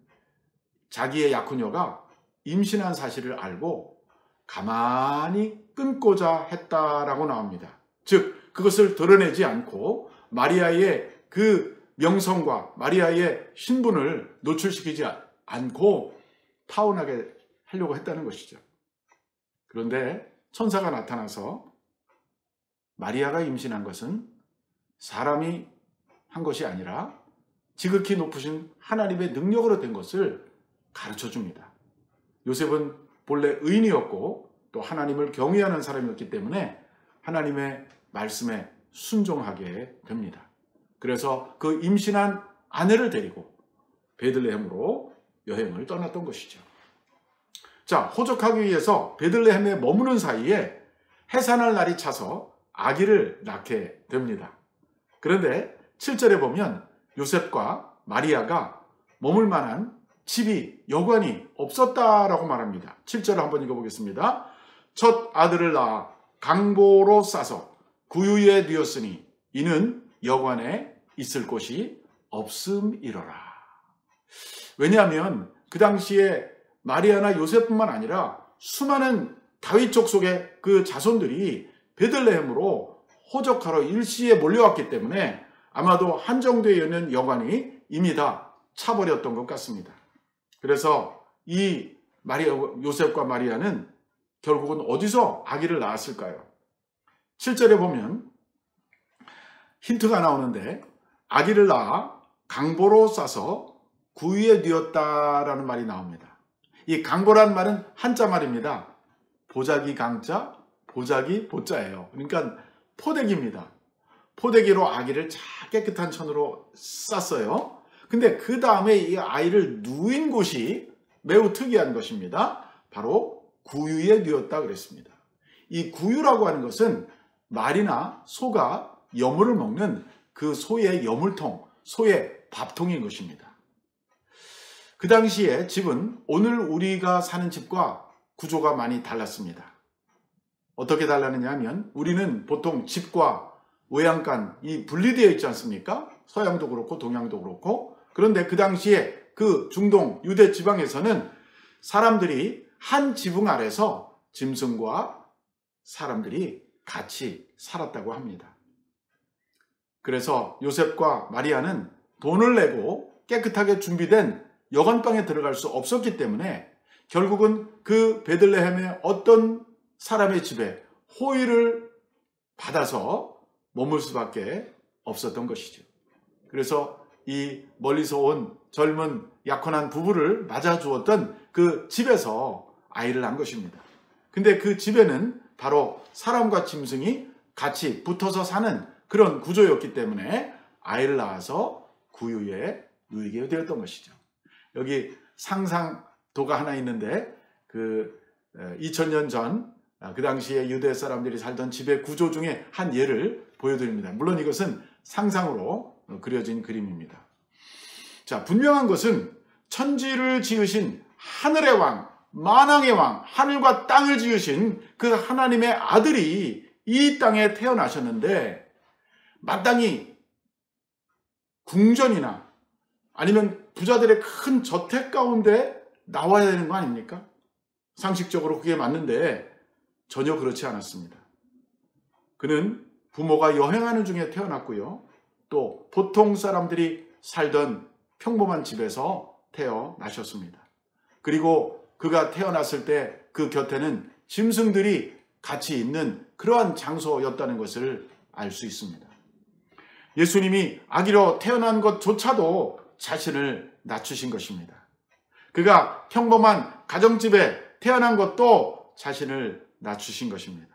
자기의 약혼녀가 임신한 사실을 알고 가만히 끊고자 했다라고 나옵니다. 즉 그것을 드러내지 않고 마리아의 그 명성과 마리아의 신분을 노출시키지 않고 타원하게 하려고 했다는 것이죠. 그런데 천사가 나타나서 마리아가 임신한 것은 사람이 한 것이 아니라 지극히 높으신 하나님의 능력으로 된 것을 가르쳐 줍니다. 요셉은 본래 의인이었고 또 하나님을 경외하는 사람이었기 때문에 하나님의 말씀에 순종하게 됩니다. 그래서 그 임신한 아내를 데리고 베들레헴으로 여행을 떠났던 것이죠. 자, 호적하기 위해서 베들레헴에 머무는 사이에 해산할 날이 차서 아기를 낳게 됩니다. 그런데 7절에 보면 요셉과 마리아가 머물 만한 집이 여관이 없었다라고 말합니다. 7절을 한번 읽어보겠습니다. 첫 아들을 낳아 강보로 싸서 구유에 뉘었으니 이는 여관에 있을 곳이 없음이로라. 왜냐하면 그 당시에 마리아나 요셉뿐만 아니라 수많은 다윗 족속의 그 자손들이 베들레헴으로 호적하러 일시에 몰려왔기 때문에 아마도 한정되어 있는 여관이 이미 다 차버렸던 것 같습니다. 그래서 이 요셉과 마리아는 결국은 어디서 아기를 낳았을까요? 7절에 보면 힌트가 나오는데 아기를 낳아 강보로 싸서 구유에 뉘었다라는 말이 나옵니다. 이 강보라는 말은 한자 말입니다. 보자기 강자, 보자기 보자예요. 그러니까 포대기입니다. 포대기로 아기를 깨끗한 천으로 쌌어요. 근데 그 다음에 이 아이를 누인 곳이 매우 특이한 것입니다. 바로 구유에 뉘었다 그랬습니다. 이 구유라고 하는 것은 말이나 소가 여물을 먹는 그 소의 여물통, 소의 밥통인 것입니다. 그 당시에 집은 오늘 우리가 사는 집과 구조가 많이 달랐습니다. 어떻게 달라느냐 하면 우리는 보통 집과 외양간 이 분리되어 있지 않습니까? 서양도 그렇고 동양도 그렇고. 그런데 그 당시에 그 중동 유대 지방에서는 사람들이 한 지붕 아래서 짐승과 사람들이 같이 살았다고 합니다. 그래서 요셉과 마리아는 돈을 내고 깨끗하게 준비된 여관방에 들어갈 수 없었기 때문에 결국은 그 베들레헴의 어떤 사람의 집에 호의를 받아서 머물 수밖에 없었던 것이죠. 그래서 이 멀리서 온 젊은 약혼한 부부를 맞아주었던 그 집에서 아이를 낳은 것입니다. 근데 그 집에는 바로 사람과 짐승이 같이 붙어서 사는 그런 구조였기 때문에 아이를 낳아서 구유에 누이게 되었던 것이죠. 여기 상상도가 하나 있는데 그 2000년 전 그 당시에 유대 사람들이 살던 집의 구조 중에 한 예를 보여드립니다. 물론 이것은 상상으로 그려진 그림입니다. 자, 분명한 것은 천지를 지으신 하늘의 왕, 만왕의 왕, 하늘과 땅을 지으신 그 하나님의 아들이 이 땅에 태어나셨는데 마땅히 궁전이나 아니면 부자들의 큰 저택 가운데 나와야 되는 거 아닙니까? 상식적으로 그게 맞는데 전혀 그렇지 않았습니다. 그는 부모가 여행하는 중에 태어났고요. 또 보통 사람들이 살던 평범한 집에서 태어나셨습니다. 그리고 그가 태어났을 때 그 곁에는 짐승들이 같이 있는 그러한 장소였다는 것을 알 수 있습니다. 예수님이 아기로 태어난 것조차도 자신을 낮추신 것입니다. 그가 평범한 가정집에 태어난 것도 자신을 낮추신 것입니다.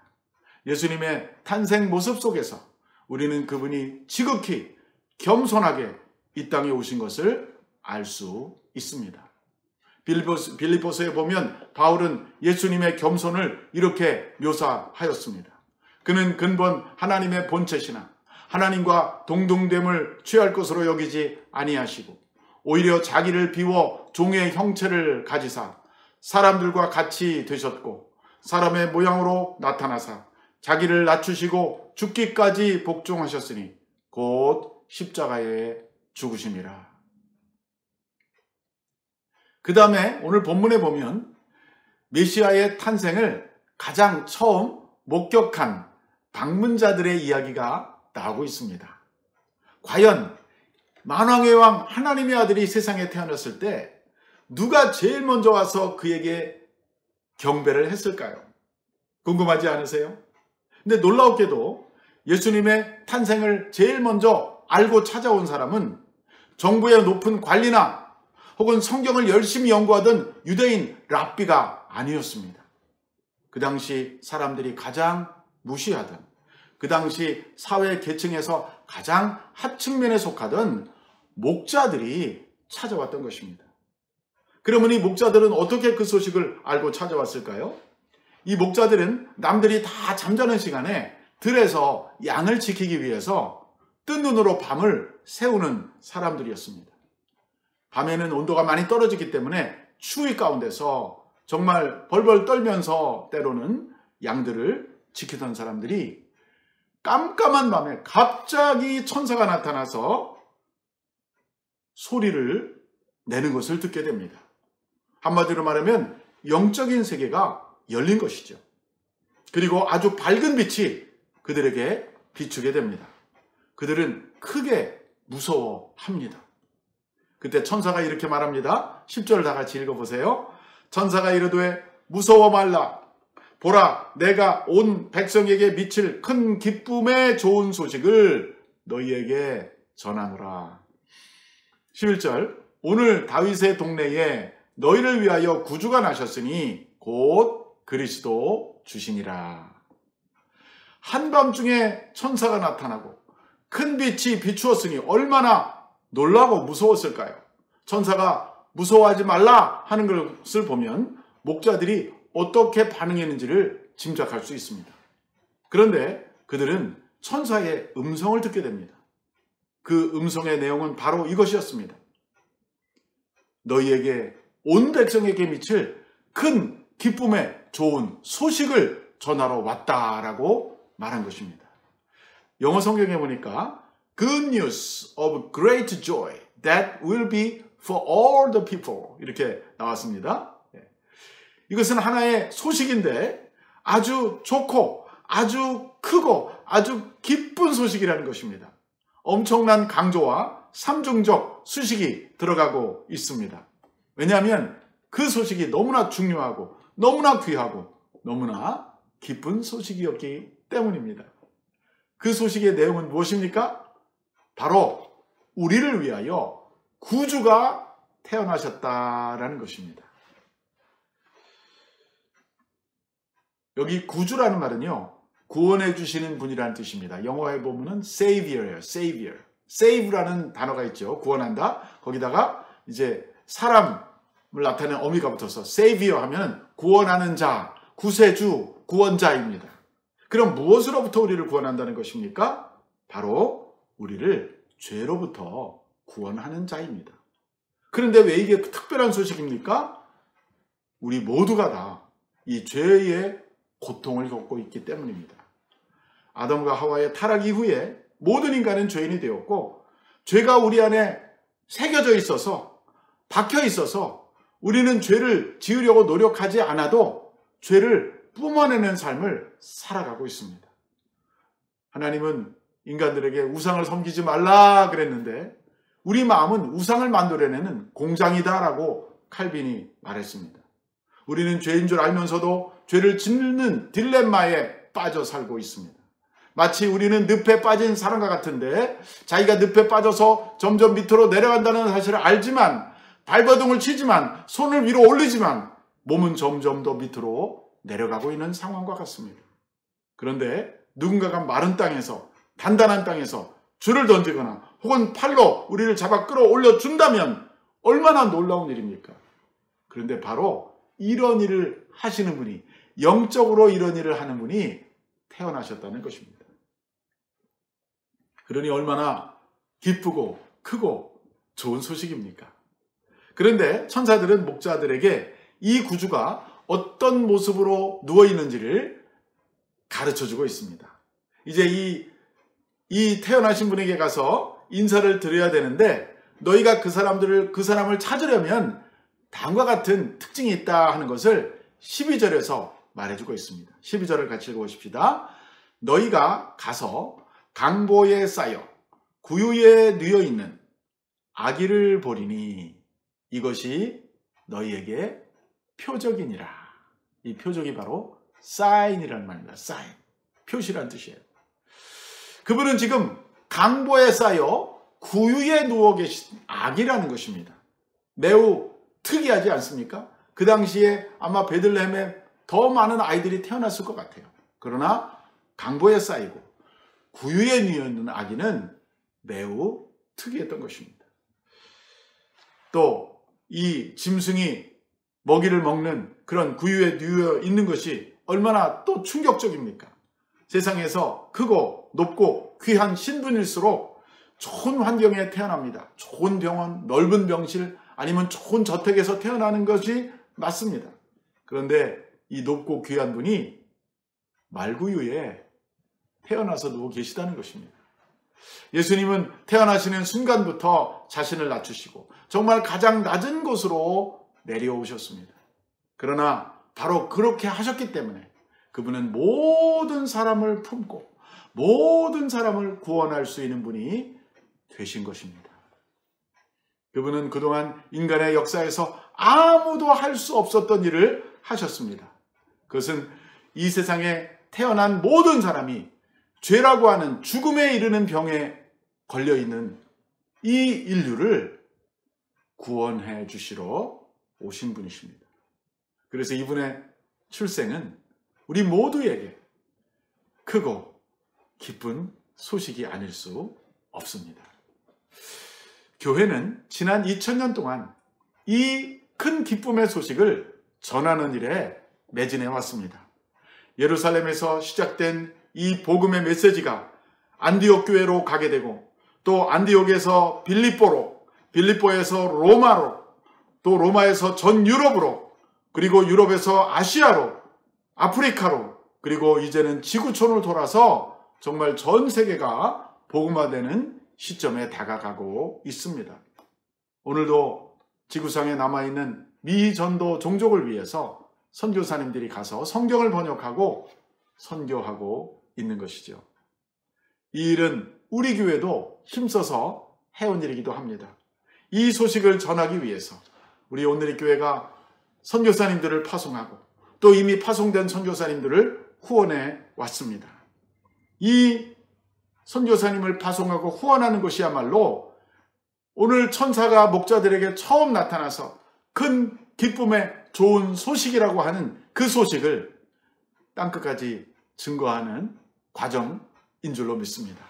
예수님의 탄생 모습 속에서 우리는 그분이 지극히 겸손하게 이 땅에 오신 것을 알 수 있습니다. 빌립보서에 보면 바울은 예수님의 겸손을 이렇게 묘사하였습니다. 그는 근본 하나님의 본체시나 하나님과 동등됨을 취할 것으로 여기지 아니하시고 오히려 자기를 비워 종의 형체를 가지사 사람들과 같이 되셨고 사람의 모양으로 나타나사 자기를 낮추시고 죽기까지 복종하셨으니 곧 십자가에 죽으심이라. 그 다음에 오늘 본문에 보면 메시아의 탄생을 가장 처음 목격한 방문자들의 이야기가 나오고 있습니다. 과연 만왕의 왕 하나님의 아들이 세상에 태어났을 때 누가 제일 먼저 와서 그에게 경배를 했을까요? 궁금하지 않으세요? 근데 놀라웠게도 예수님의 탄생을 제일 먼저 알고 찾아온 사람은 정부의 높은 관리나 혹은 성경을 열심히 연구하던 유대인 랍비가 아니었습니다. 그 당시 사람들이 가장 무시하던, 그 당시 사회 계층에서 가장 하층면에 속하던 목자들이 찾아왔던 것입니다. 그러면 이 목자들은 어떻게 그 소식을 알고 찾아왔을까요? 이 목자들은 남들이 다 잠자는 시간에 들에서 양을 지키기 위해서 뜬 눈으로 밤을 새우는 사람들이었습니다. 밤에는 온도가 많이 떨어지기 때문에 추위 가운데서 정말 벌벌 떨면서 때로는 양들을 지키던 사람들이 깜깜한 밤에 갑자기 천사가 나타나서 소리를 내는 것을 듣게 됩니다. 한마디로 말하면 영적인 세계가 열린 것이죠. 그리고 아주 밝은 빛이 그들에게 비추게 됩니다. 그들은 크게 무서워합니다. 그때 천사가 이렇게 말합니다. 10절을 다 같이 읽어보세요. 천사가 이르되 무서워 말라. 보라, 내가 온 백성에게 미칠 큰 기쁨의 좋은 소식을 너희에게 전하노라. 11절, 오늘 다윗의 동네에 너희를 위하여 구주가 나셨으니 곧 그리스도 주시니라. 한밤중에 천사가 나타나고 큰 빛이 비추었으니 얼마나 놀라고 무서웠을까요? 천사가 무서워하지 말라 하는 것을 보면 목자들이 어떻게 반응했는지를 짐작할 수 있습니다. 그런데 그들은 천사의 음성을 듣게 됩니다. 그 음성의 내용은 바로 이것이었습니다. 너희에게 온 백성에게 미칠 큰 기쁨의 좋은 소식을 전하러 왔다라고 말한 것입니다. 영어 성경에 보니까 Good news of great joy that will be for all the people 이렇게 나왔습니다. 이것은 하나의 소식인데 아주 좋고 아주 크고 아주 기쁜 소식이라는 것입니다. 엄청난 강조와 삼중적 수식이 들어가고 있습니다. 왜냐하면 그 소식이 너무나 중요하고 너무나 귀하고 너무나 기쁜 소식이었기 때문입니다. 그 소식의 내용은 무엇입니까? 바로 우리를 위하여 구주가 태어나셨다라는 것입니다. 여기 구주라는 말은요, 구원해 주시는 분이라는 뜻입니다. 영어에 보면은 Savior예요. Savior. Save라는 단어가 있죠. 구원한다. 거기다가 이제 사람을 나타내는 어미가 붙어서 Savior 하면 구원하는 자, 구세주, 구원자입니다. 그럼 무엇으로부터 우리를 구원한다는 것입니까? 바로 우리를 죄로부터 구원하는 자입니다. 그런데 왜 이게 특별한 소식입니까? 우리 모두가 다 이 죄의 고통을 겪고 있기 때문입니다. 아담과 하와의 타락 이후에 모든 인간은 죄인이 되었고 죄가 우리 안에 새겨져 있어서 박혀 있어서 우리는 죄를 지으려고 노력하지 않아도 죄를 뿜어내는 삶을 살아가고 있습니다. 하나님은 인간들에게 우상을 섬기지 말라 그랬는데 우리 마음은 우상을 만들어내는 공장이다라고 칼빈이 말했습니다. 우리는 죄인 줄 알면서도 죄를 짓는 딜레마에 빠져 살고 있습니다. 마치 우리는 늪에 빠진 사람과 같은데 자기가 늪에 빠져서 점점 밑으로 내려간다는 사실을 알지만 발버둥을 치지만 손을 위로 올리지만 몸은 점점 더 밑으로 내려가고 있는 상황과 같습니다. 그런데 누군가가 마른 땅에서 단단한 땅에서 줄을 던지거나 혹은 팔로 우리를 잡아 끌어올려 준다면 얼마나 놀라운 일입니까? 그런데 바로 이런 일을 하시는 분이, 영적으로 이런 일을 하는 분이 태어나셨다는 것입니다. 그러니 얼마나 기쁘고 크고 좋은 소식입니까? 그런데 천사들은 목자들에게 이 구주가 어떤 모습으로 누워있는지를 가르쳐주고 있습니다. 이제 이 태어나신 분에게 가서 인사를 드려야 되는데 너희가 그 사람을 찾으려면 다음과 같은 특징이 있다 하는 것을 12절에서 말해주고 있습니다. 12절을 같이 읽어보십시다. 너희가 가서 강보에 쌓여 구유에 누워있는 아기를 보리니 이것이 너희에게 표적이니라. 이 표적이 바로 사인이라는 말입니다. 사인. 표시란 뜻이에요. 그분은 지금 강보에 쌓여 구유에 누워 계신 아기라는 것입니다. 매우 특이하지 않습니까? 그 당시에 아마 베들레헴에 더 많은 아이들이 태어났을 것 같아요. 그러나 강보에 쌓이고 구유에 누워 있는 아기는 매우 특이했던 것입니다. 또 이 짐승이 먹이를 먹는 그런 구유에 누워 있는 것이 얼마나 또 충격적입니까? 세상에서 크고 높고 귀한 신분일수록 좋은 환경에 태어납니다. 좋은 병원, 넓은 병실, 아니면 좋은 저택에서 태어나는 것이 맞습니다. 그런데 이 높고 귀한 분이 말구유에 태어나서 누워 계시다는 것입니다. 예수님은 태어나시는 순간부터 자신을 낮추시고 정말 가장 낮은 곳으로 내려오셨습니다. 그러나 바로 그렇게 하셨기 때문에 그분은 모든 사람을 품고 모든 사람을 구원할 수 있는 분이 되신 것입니다. 그분은 그동안 인간의 역사에서 아무도 할 수 없었던 일을 하셨습니다. 그것은 이 세상에 태어난 모든 사람이 죄라고 하는 죽음에 이르는 병에 걸려있는 이 인류를 구원해 주시러 오신 분이십니다. 그래서 이분의 출생은 우리 모두에게 크고 기쁜 소식이 아닐 수 없습니다. 교회는 지난 2000년 동안 이 큰 기쁨의 소식을 전하는 일에 매진해 왔습니다. 예루살렘에서 시작된 이 복음의 메시지가 안디옥 교회로 가게 되고 또 안디옥에서 빌립보로, 빌립보에서 로마로, 또 로마에서 전 유럽으로, 그리고 유럽에서 아시아로, 아프리카로, 그리고 이제는 지구촌을 돌아서 정말 전 세계가 복음화되는 시점에 다가가고 있습니다. 오늘도 지구상에 남아있는 미전도 종족을 위해서 선교사님들이 가서 성경을 번역하고 선교하고 있는 것이죠. 이 일은 우리 교회도 힘써서 해온 일이기도 합니다. 이 소식을 전하기 위해서 우리 온누리 교회가 선교사님들을 파송하고 또 이미 파송된 선교사님들을 후원해 왔습니다. 이 선교사님을 파송하고 후원하는 것이야말로 오늘 천사가 목자들에게 처음 나타나서 큰 기쁨의 좋은 소식이라고 하는 그 소식을 땅끝까지 증거하는 과정인 줄로 믿습니다.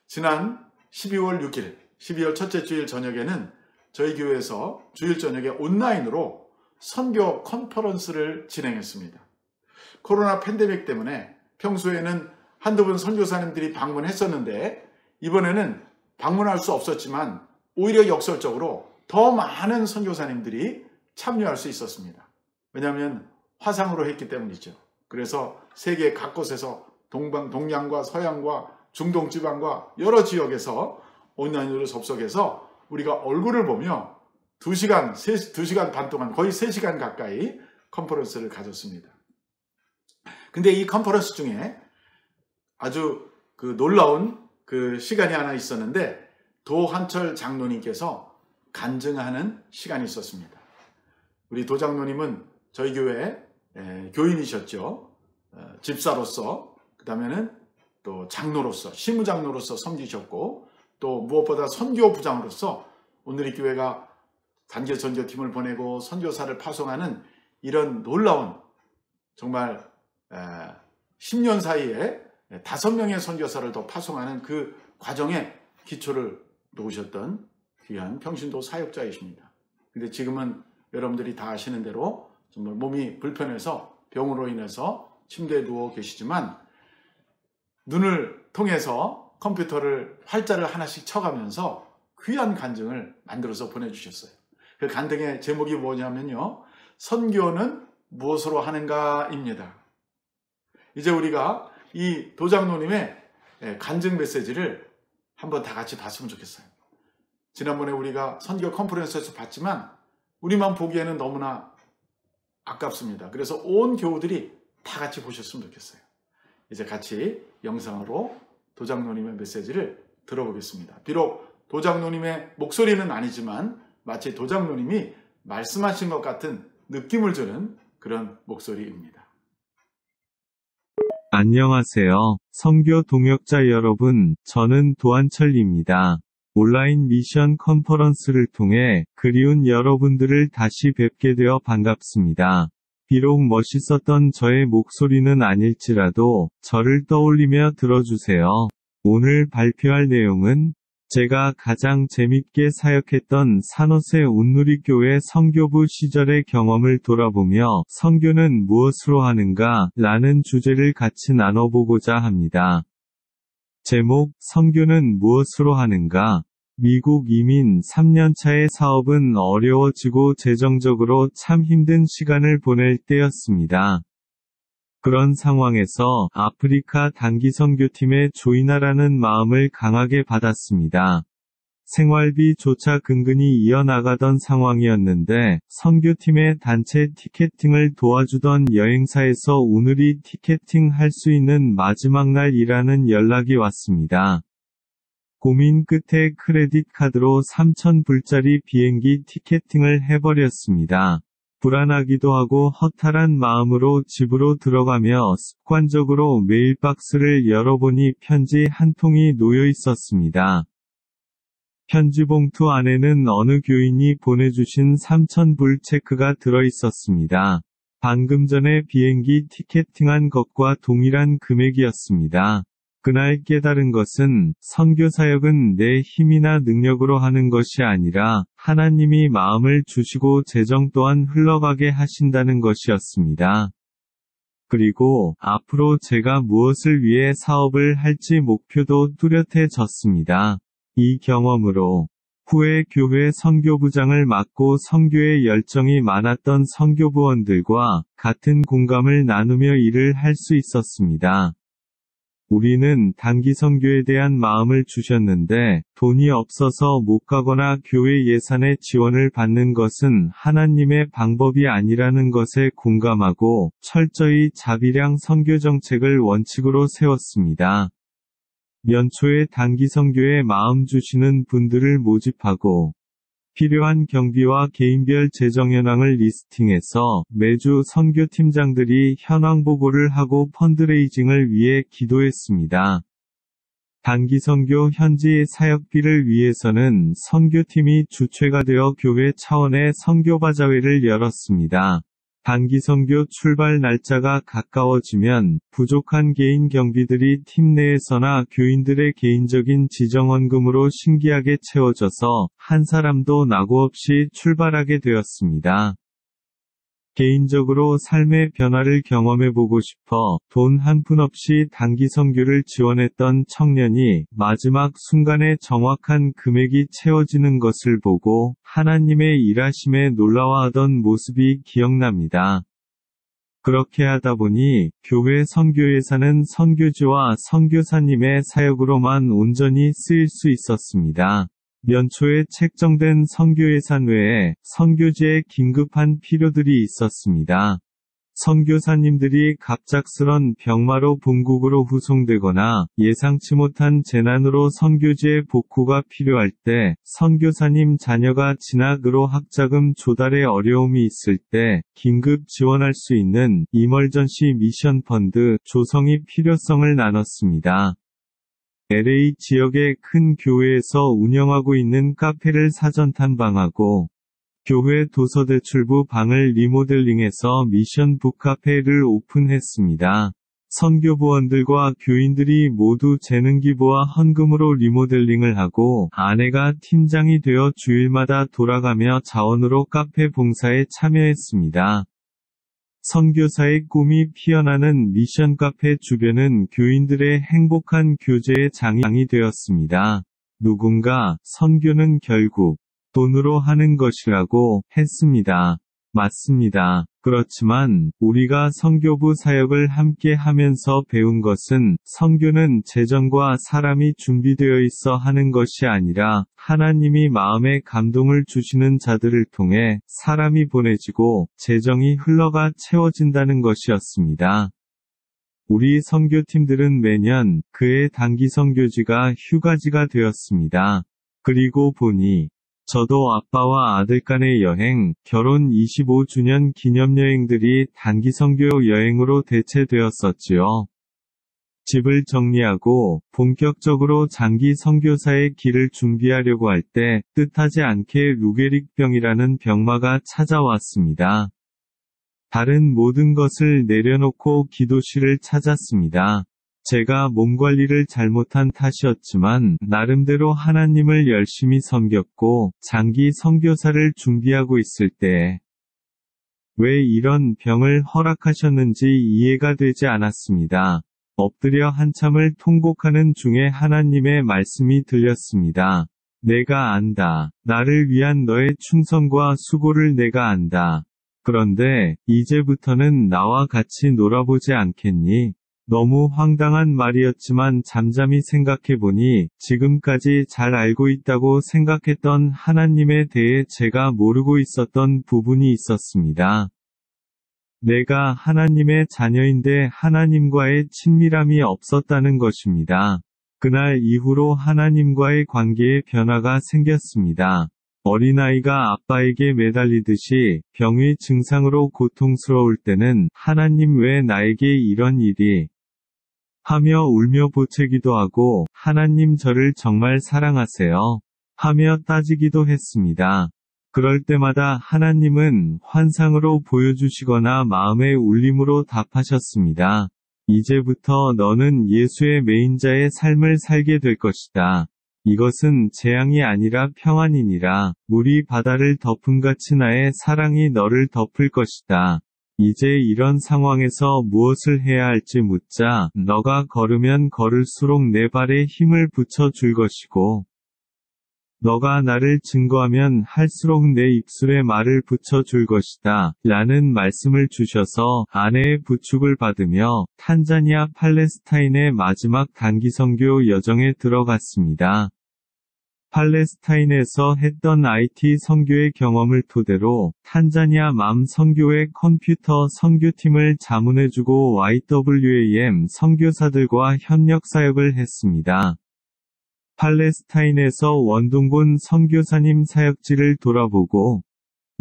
지난 12월 6일, 12월 첫째 주일 저녁에는 저희 교회에서 주일 저녁에 온라인으로 선교 컨퍼런스를 진행했습니다. 코로나 팬데믹 때문에 평소에는 한두 분 선교사님들이 방문했었는데 이번에는 방문할 수 없었지만 오히려 역설적으로 더 많은 선교사님들이 참여할 수 있었습니다. 왜냐하면 화상으로 했기 때문이죠. 그래서 세계 각곳에서 동양과 서양과 중동지방과 여러 지역에서 온라인으로 접속해서 우리가 얼굴을 보며 2시간 반 동안 거의 3시간 가까이 컨퍼런스를 가졌습니다. 근데 이 컨퍼런스 중에 아주 놀라운 시간이 하나 있었는데 도한철 장로님께서 간증하는 시간이 있었습니다. 우리 도장로님은 저희 교회 교인이셨죠. 집사로서, 그 다음에는 또 장로로서, 시무장로로서 섬기셨고, 또 무엇보다 선교부장으로서 오늘의 교회가 단계 선교팀을 보내고 선교사를 파송하는 이런 놀라운 정말 10년 사이에 5명의 선교사를 더 파송하는 그 과정에 기초를 놓으셨던 귀한 평신도 사역자이십니다. 근데 지금은 여러분들이 다 아시는 대로 정말 몸이 불편해서 병으로 인해서 침대에 누워 계시지만 눈을 통해서 컴퓨터를 활자를 하나씩 쳐가면서 귀한 간증을 만들어서 보내주셨어요. 그 간증의 제목이 뭐냐면요, 선교는 무엇으로 하는가입니다. 이제 우리가 이 도장로님의 간증 메시지를 한번 다 같이 봤으면 좋겠어요. 지난번에 우리가 선교 컨퍼런스에서 봤지만 우리만 보기에는 너무나 아깝습니다. 그래서 온 교우들이 다 같이 보셨으면 좋겠어요. 이제 같이 영상으로 도장로님의 메시지를 들어보겠습니다. 비록 도장로님의 목소리는 아니지만 마치 도장로님이 말씀하신 것 같은 느낌을 주는 그런 목소리입니다. 안녕하세요. 선교 동역자 여러분, 저는 도한철입니다. 온라인 미션 컨퍼런스를 통해 그리운 여러분들을 다시 뵙게 되어 반갑습니다. 비록 멋있었던 저의 목소리는 아닐지라도 저를 떠올리며 들어주세요. 오늘 발표할 내용은 제가 가장 재밌게 사역했던 산호세 온누리교회 선교부 시절의 경험을 돌아보며 선교는 무엇으로 하는가 라는 주제를 같이 나눠보고자 합니다. 제목, 선교는 무엇으로 하는가? 미국 이민 3년차의 사업은 어려워지고 재정적으로 참 힘든 시간을 보낼 때였습니다. 그런 상황에서 아프리카 단기 선교팀에 조인하라는 마음을 강하게 받았습니다. 생활비조차 근근히 이어나가던 상황이었는데 선교팀의 단체 티켓팅을 도와주던 여행사에서 오늘이 티켓팅 할 수 있는 마지막 날이라는 연락이 왔습니다. 고민 끝에 크레딧 카드로 3,000불짜리 비행기 티켓팅을 해버렸습니다. 불안하기도 하고 허탈한 마음으로 집으로 들어가며 습관적으로 메일박스를 열어보니 편지 한 통이 놓여 있었습니다. 편지 봉투 안에는 어느 교인이 보내주신 3,000불 체크가 들어 있었습니다. 방금 전에 비행기 티켓팅한 것과 동일한 금액이었습니다. 그날 깨달은 것은 선교사역은 내 힘이나 능력으로 하는 것이 아니라 하나님이 마음을 주시고 재정 또한 흘러가게 하신다는 것이었습니다. 그리고 앞으로 제가 무엇을 위해 사업을 할지 목표도 뚜렷해졌습니다. 이 경험으로 후에 교회 선교부장을 맡고 선교에 열정이 많았던 선교부원들과 같은 공감을 나누며 일을 할 수 있었습니다. 우리는 단기 선교에 대한 마음을 주셨는데 돈이 없어서 못 가거나 교회 예산의 지원을 받는 것은 하나님의 방법이 아니라는 것에 공감하고 철저히 자비량 선교 정책을 원칙으로 세웠습니다. 연초에 단기 선교에 마음 주시는 분들을 모집하고 필요한 경비와 개인별 재정 현황을 리스팅해서 매주 선교팀장들이 현황 보고를 하고 펀드레이징을 위해 기도했습니다. 단기 선교 현지 사역비를 위해서는 선교팀이 주최가 되어 교회 차원의 선교바자회를 열었습니다. 단기 선교 출발 날짜가 가까워지면 부족한 개인 경비들이 팀 내에서나 교인들의 개인적인 지정원금으로 신기하게 채워져서 한 사람도 낙오 없이 출발하게 되었습니다. 개인적으로 삶의 변화를 경험해보고 싶어 돈 한 푼 없이 단기 선교를 지원했던 청년이 마지막 순간에 정확한 금액이 채워지는 것을 보고 하나님의 일하심에 놀라워하던 모습이 기억납니다. 그렇게 하다 보니 교회 선교 예산은 선교지와 선교사님의 사역으로만 온전히 쓰일 수 있었습니다. 연초에 책정된 선교 예산 외에 선교지에 긴급한 필요들이 있었습니다. 선교사님들이 갑작스런 병마로 본국으로 후송되거나 예상치 못한 재난으로 선교지에 복구가 필요할 때, 선교사님 자녀가 진학으로 학자금 조달에 어려움이 있을 때 긴급 지원할 수 있는 이멀전시 미션 펀드 조성이 필요성을 나눴습니다. LA 지역의 큰 교회에서 운영하고 있는 카페를 사전 탐방하고 교회 도서대출부 방을 리모델링해서 미션 북카페를 오픈했습니다. 선교부원들과 교인들이 모두 재능기부와 헌금으로 리모델링을 하고 아내가 팀장이 되어 주일마다 돌아가며 자원으로 카페 봉사에 참여했습니다. 선교사의 꿈이 피어나는 미션 카페 주변은 교인들의 행복한 교제의 장이 되었습니다. 누군가 선교는 결국 돈으로 하는 것이라고 했습니다. 맞습니다. 그렇지만 우리가 선교부 사역을 함께 하면서 배운 것은 선교는 재정과 사람이 준비되어 있어 하는 것이 아니라 하나님이 마음에 감동을 주시는 자들을 통해 사람이 보내지고 재정이 흘러가 채워진다는 것이었습니다. 우리 선교팀들은 매년 그의 단기 선교지가 휴가지가 되었습니다. 그리고 보니 저도 아빠와 아들 간의 여행, 결혼 25주년 기념여행들이 단기 선교 여행으로 대체되었었지요. 집을 정리하고 본격적으로 장기 선교사의 길을 준비하려고 할 때 뜻하지 않게 루게릭병이라는 병마가 찾아왔습니다. 다른 모든 것을 내려놓고 기도실을 찾았습니다. 제가 몸 관리를 잘못한 탓이었지만 나름대로 하나님을 열심히 섬겼고 장기 선교사를 준비하고 있을 때 왜 이런 병을 허락하셨는지 이해가 되지 않았습니다. 엎드려 한참을 통곡하는 중에 하나님의 말씀이 들렸습니다. 내가 안다. 나를 위한 너의 충성과 수고를 내가 안다. 그런데 이제부터는 나와 같이 놀아보지 않겠니? 너무 황당한 말이었지만 잠잠히 생각해보니 지금까지 잘 알고 있다고 생각했던 하나님에 대해 제가 모르고 있었던 부분이 있었습니다. 내가 하나님의 자녀인데 하나님과의 친밀함이 없었다는 것입니다. 그날 이후로 하나님과의 관계에 변화가 생겼습니다. 어린아이가 아빠에게 매달리듯이 병의 증상으로 고통스러울 때는 하나님 왜 나에게 이런 일이 하며 울며 보채기도 하고 하나님 저를 정말 사랑하세요 하며 따지기도 했습니다. 그럴 때마다 하나님은 환상으로 보여주시거나 마음의 울림으로 답하셨습니다. 이제부터 너는 예수의 메인자의 삶을 살게 될 것이다. 이것은 재앙이 아니라 평안이니라. 물이 바다를 덮음같이 나의 사랑이 너를 덮을 것이다. 이제 이런 상황에서 무엇을 해야 할지 묻자. 너가 걸으면 걸을수록 내 발에 힘을 붙여 줄 것이고 너가 나를 증거하면 할수록 내 입술에 말을 붙여줄 것이다. 라는 말씀을 주셔서 아내의 부축을 받으며 탄자니아 팔레스타인의 마지막 단기 선교 여정에 들어갔습니다. 팔레스타인에서 했던 IT 선교의 경험을 토대로 탄자니아 맘 선교회 컴퓨터 선교팀을 자문해주고 YWAM 선교사들과 협력 사역을 했습니다. 팔레스타인에서 원동곤 선교사님 사역지를 돌아보고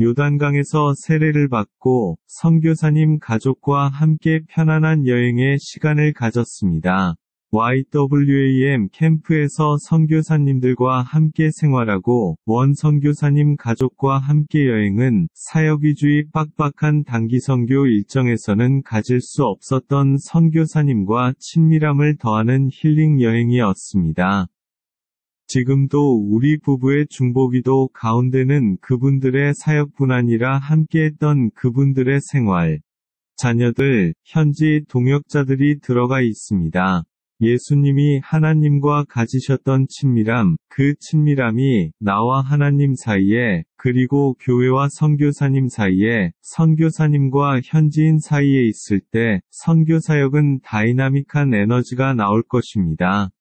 요단강에서 세례를 받고 선교사님 가족과 함께 편안한 여행의 시간을 가졌습니다. YWAM 캠프에서 선교사님들과 함께 생활하고 원 선교사님 가족과 함께 여행은 사역 위주의 빡빡한 단기 선교 일정에서는 가질 수 없었던 선교사님과 친밀함을 더하는 힐링 여행이었습니다. 지금도 우리 부부의 중보기도 가운데는 그분들의 사역뿐 아니라 함께했던 그분들의 생활, 자녀들, 현지 동역자들이 들어가 있습니다. 예수님이 하나님과 가지셨던 친밀함, 그 친밀함이 나와 하나님 사이에, 그리고 교회와 선교사님 사이에, 선교사님과 현지인 사이에 있을 때 선교사역은 다이나믹한 에너지가 나올 것입니다.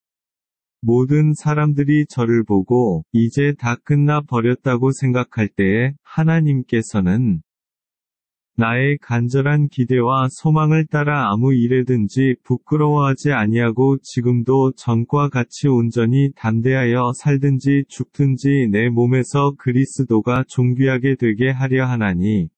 모든 사람들이 저를 보고 이제 다 끝나 버렸다고 생각할 때에 하나님께서는 나의 간절한 기대와 소망을 따라 아무 일에든지 부끄러워하지 아니하고 지금도 전과 같이 온전히 담대하여 살든지 죽든지 내 몸에서 그리스도가 존귀하게 되게 하려 하나니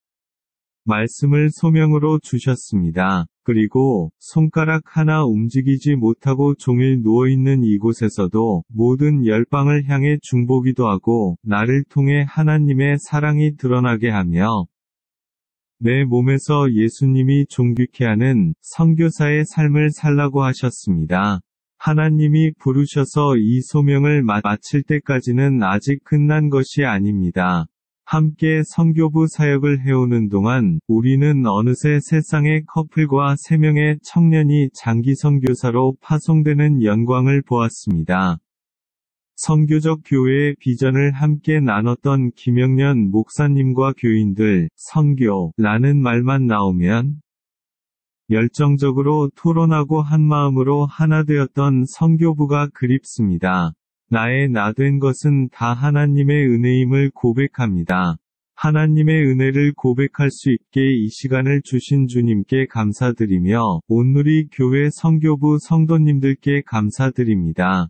말씀을 소명으로 주셨습니다. 그리고 손가락 하나 움직이지 못하고 종일 누워있는 이곳에서도 모든 열방을 향해 중보기도 하고 나를 통해 하나님의 사랑이 드러나게 하며 내 몸에서 예수님이 존귀케 하는 선교사의 삶을 살라고 하셨습니다. 하나님이 부르셔서 이 소명을 마칠 때까지는 아직 끝난 것이 아닙니다. 함께 선교부 사역을 해오는 동안 우리는 어느새 세상의 커플과 3명의 청년이 장기 선교사로 파송되는 영광을 보았습니다. 선교적 교회의 비전을 함께 나눴던 김영년 목사님과 교인들, 선교라는 말만 나오면 열정적으로 토론하고 한마음으로 하나 되었던 선교부가 그립습니다. 나의 나 된 것은 다 하나님의 은혜임을 고백합니다. 하나님의 은혜를 고백할 수 있게 이 시간을 주신 주님께 감사드리며 온누리 교회 선교부 성도님들께 감사드립니다.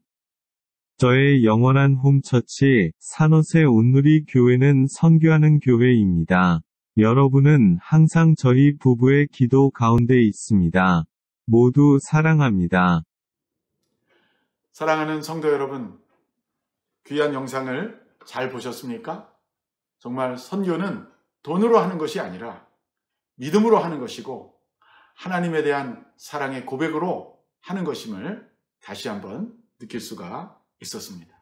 저의 영원한 홈처치 산호세 온누리 교회는 선교하는 교회입니다. 여러분은 항상 저희 부부의 기도 가운데 있습니다. 모두 사랑합니다. 사랑하는 성도 여러분, 귀한 영상을 잘 보셨습니까? 정말 선교는 돈으로 하는 것이 아니라 믿음으로 하는 것이고 하나님에 대한 사랑의 고백으로 하는 것임을 다시 한번 느낄 수가 있었습니다.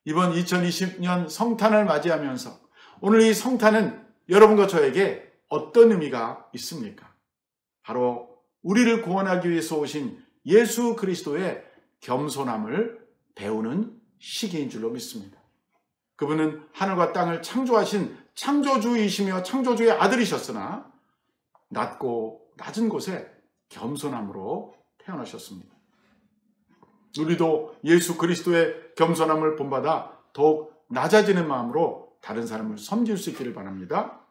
이번 2020년 성탄을 맞이하면서 오늘 이 성탄은 여러분과 저에게 어떤 의미가 있습니까? 바로 우리를 구원하기 위해서 오신 예수 그리스도의 겸손함을 배우는 시기인 줄로 믿습니다. 그분은 하늘과 땅을 창조하신 창조주이시며 창조주의 아들이셨으나 낮고 낮은 곳에 겸손함으로 태어나셨습니다. 우리도 예수 그리스도의 겸손함을 본받아 더욱 낮아지는 마음으로 다른 사람을 섬길 수 있기를 바랍니다.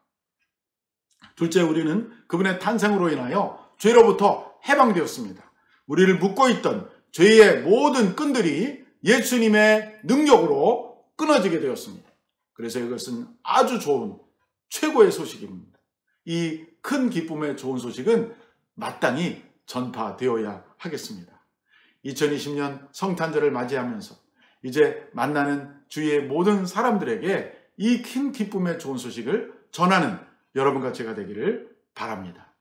둘째, 우리는 그분의 탄생으로 인하여 죄로부터 해방되었습니다. 우리를 묶고 있던 죄의 모든 끈들이 예수님의 능력으로 끊어지게 되었습니다. 그래서 이것은 아주 좋은 최고의 소식입니다. 이 큰 기쁨의 좋은 소식은 마땅히 전파되어야 하겠습니다. 2020년 성탄절을 맞이하면서 이제 만나는 주위의 모든 사람들에게 이 큰 기쁨의 좋은 소식을 전하는 여러분과 제가 되기를 바랍니다.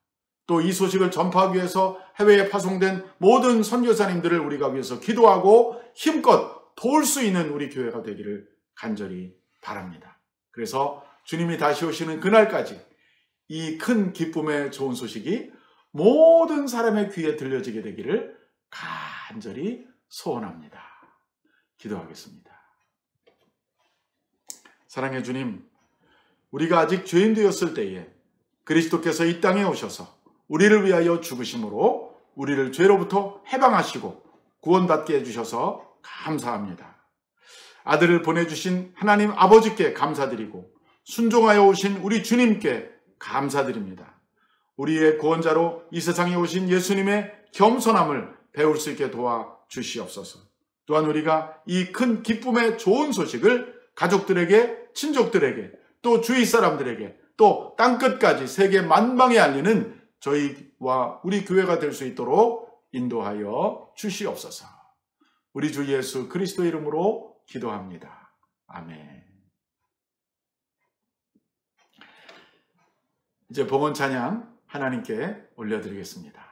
또 이 소식을 전파하기 위해서 해외에 파송된 모든 선교사님들을 우리가 위해서 기도하고 힘껏 도울 수 있는 우리 교회가 되기를 간절히 바랍니다. 그래서 주님이 다시 오시는 그날까지 이 큰 기쁨의 좋은 소식이 모든 사람의 귀에 들려지게 되기를 간절히 소원합니다. 기도하겠습니다. 사랑의 주님, 우리가 아직 죄인 되었을 때에 그리스도께서 이 땅에 오셔서 우리를 위하여 죽으심으로 우리를 죄로부터 해방하시고 구원받게 해주셔서 감사합니다. 아들을 보내주신 하나님 아버지께 감사드리고 순종하여 오신 우리 주님께 감사드립니다. 우리의 구원자로 이 세상에 오신 예수님의 겸손함을 배울 수 있게 도와 주시옵소서. 또한 우리가 이 큰 기쁨의 좋은 소식을 가족들에게, 친족들에게, 또 주위 사람들에게, 또 땅끝까지 세계 만방에 알리는 저희와 우리 교회가 될 수 있도록 인도하여 주시옵소서. 우리 주 예수 그리스도 이름으로 기도합니다. 아멘. 이제 봉헌 찬양 하나님께 올려드리겠습니다.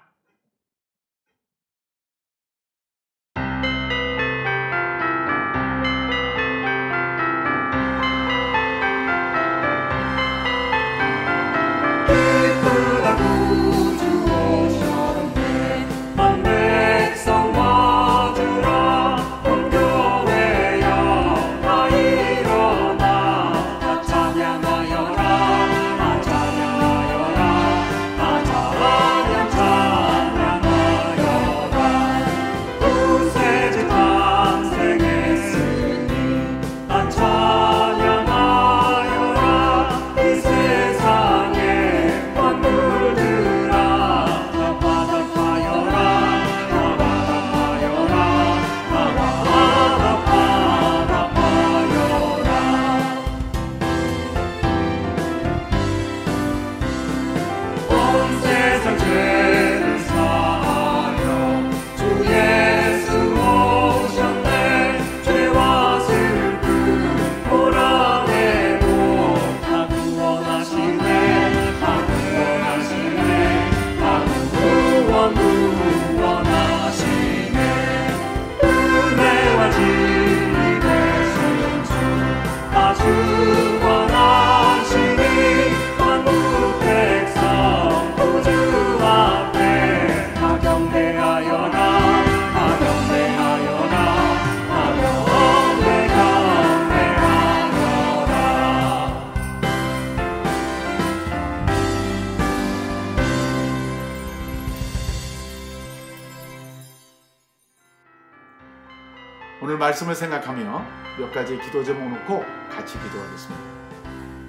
오늘 말씀을 생각하며 몇 가지 기도 제목 놓고 같이 기도하겠습니다.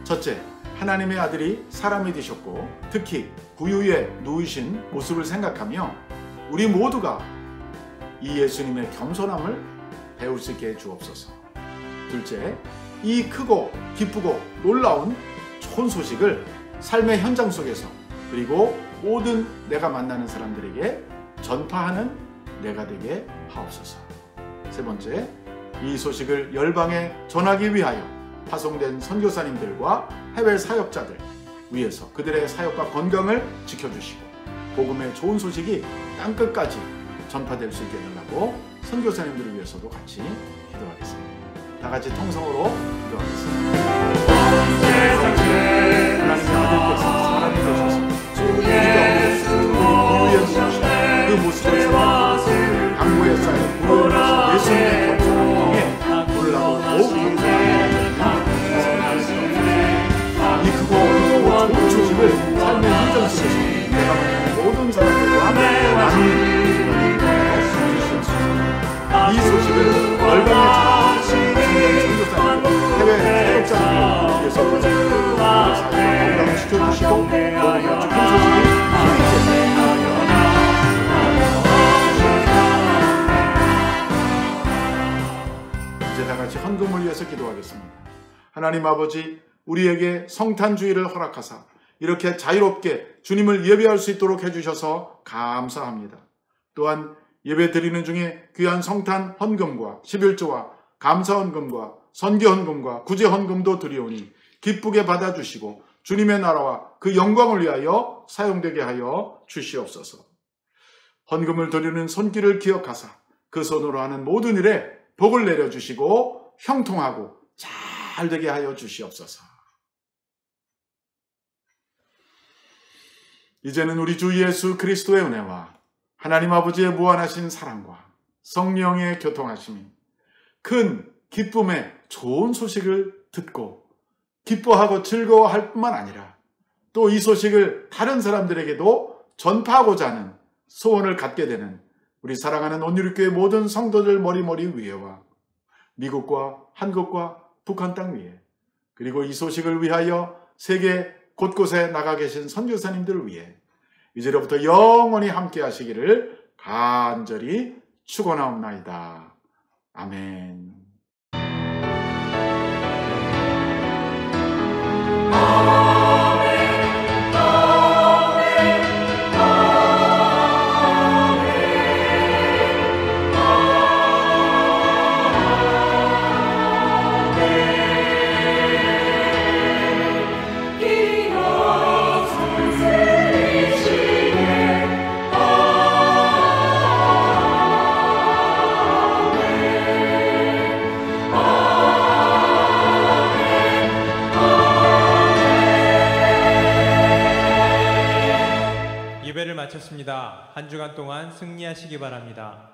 첫째, 하나님의 아들이 사람이 되셨고 특히 구유에 누우신 모습을 생각하며 우리 모두가 이 예수님의 겸손함을 배울 수 있게 해 주옵소서. 둘째, 이 크고 기쁘고 놀라운 좋은 소식을 삶의 현장 속에서 그리고 모든 내가 만나는 사람들에게 전파하는 내가 되게 하옵소서. 세 번째, 이 소식을 열방에 전하기 위하여 파송된 선교사님들과 해외 사역자들 위해서 그들의 사역과 건강을 지켜주시고 복음의 좋은 소식이 땅끝까지 전파될 수 있게 해달라고 선교사님들을 위해서도 같이 기도하겠습니다. 다 같이 통성으로 기도하겠습니다. 하나님의 아들께서 사람이 되셔서 우리가 우리의 그 모습을 생각하고 강구에 쌓여 부르는 예수님의 겸손함을 통해 오늘 나도 더욱 겸손하게 이 크고 좋은 소식을 삶의 현장 속에서 내가 만나는 모든 사람들과 나누는 이 소식을 열방에 전하는 선교사님, 해외 사역자들을 위해서 우리의 사역을 건강시켜주시고 너무나 좋은 소식이 이제 다 같이 헌금을 위해서 기도하겠습니다. 하나님 아버지, 우리에게 성탄주의를 허락하사 이렇게 자유롭게 주님을 예배할 수 있도록 해주셔서 감사합니다. 또한 예배 드리는 중에 귀한 성탄 헌금과 11조와 감사 헌금과 선교 헌금과 구제 헌금도 드리오니 기쁘게 받아주시고 주님의 나라와 그 영광을 위하여 사용되게 하여 주시옵소서. 헌금을 드리는 손길을 기억하사 그 손으로 하는 모든 일에 복을 내려주시고 형통하고 잘 되게 하여 주시옵소서. 이제는 우리 주 예수 그리스도의 은혜와 하나님 아버지의 무한하신 사랑과 성령의 교통하심이 큰 기쁨의 좋은 소식을 듣고 기뻐하고 즐거워할 뿐만 아니라 또 이 소식을 다른 사람들에게도 전파하고자 하는 소원을 갖게 되는 우리 사랑하는 온누리교회 모든 성도들 머리머리 위에와 미국과 한국과 북한 땅 위에, 그리고 이 소식을 위하여 세계 곳곳에 나가 계신 선교사님들을 위해 이제로부터 영원히 함께 하시기를 간절히 축원하옵나이다. 아멘. 예배를 마쳤습니다. 한 주간 동안 승리하시기 바랍니다.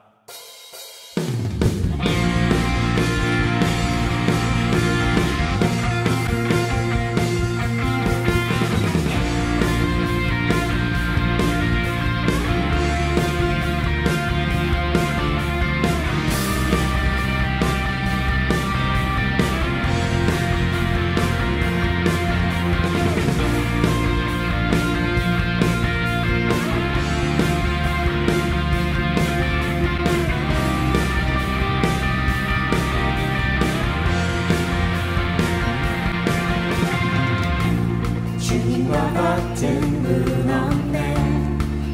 주님과 같은 분 없네.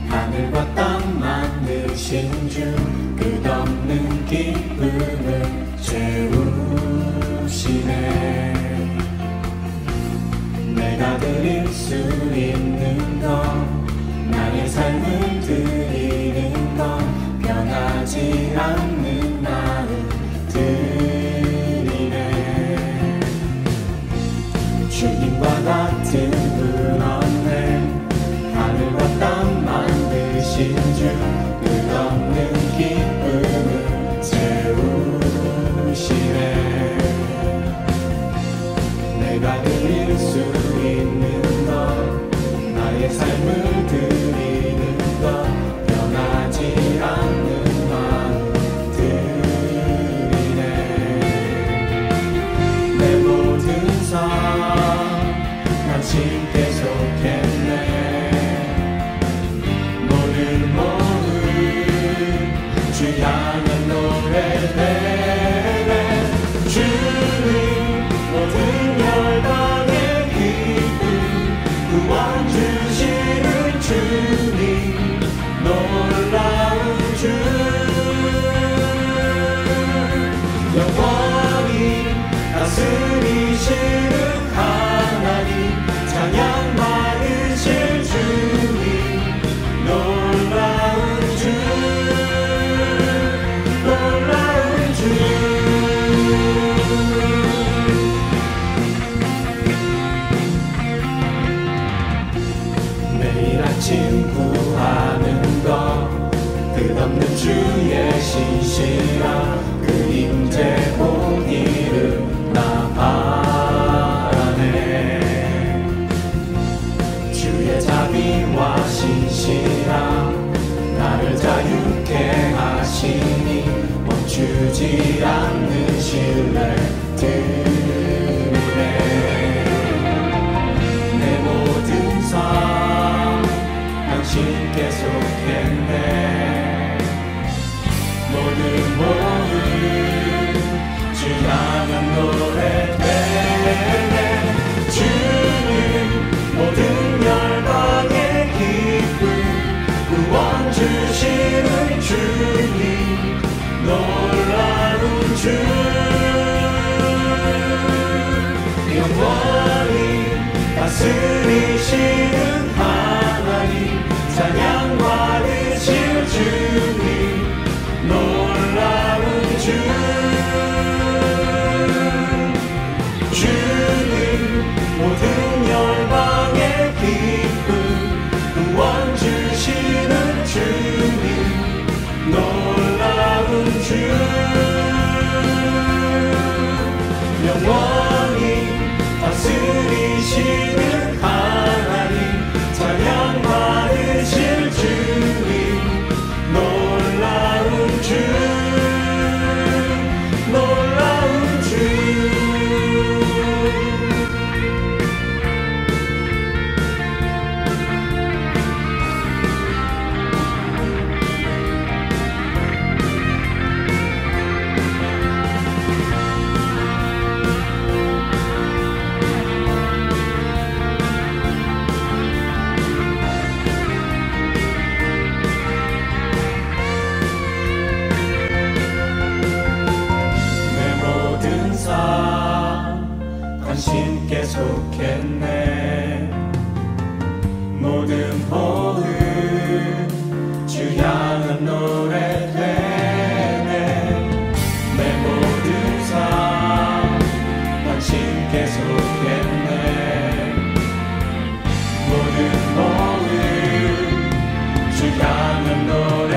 하늘과 땅 만드신 주 끝없는 기쁨을 채우시네. 내가 드릴 수 있는 것, 나의 삶을 드리는 것, 변하지 않는 마음 드리네. 주님과 같은 분 없네. 하늘과 땅 만드신 주 끝없는 기쁨을 채우시네. 내가 드릴 수 있는 것, 나의 삶을 드리는 것, 변하지 않는 마음 드리네. 내 모든 삶 당신께 속했네. 모든 몸을 주 향한 노래되네. 주님 모든 열방의 기쁨, 구원 주시는 주님, 놀라운 주, 영원히 다스리시는 하나님, 찬양 받으실 주님, 놀라운 주, 놀라운 주. 매일 아침 구하는 것, 끝없는 주의 신실한 그림자 보기를 나 바라네. 주의 자비와 신실함 나를 자유케 하시니 멈추지 않는 신뢰 드리네. 내 모든 삶 당신께 속했네. 모든 몸을 주 향한 노래되네. 주님 모든 열방의 기쁨, 구원 주시는 주님, 놀라운 주, 영원히 다스리시는 하나님, 찬양 받으실 주님, 놀라운 주, 주님 모든 열방의 기쁨, 구원 주시는 주님, 놀라운 주, 영원히 나는 너의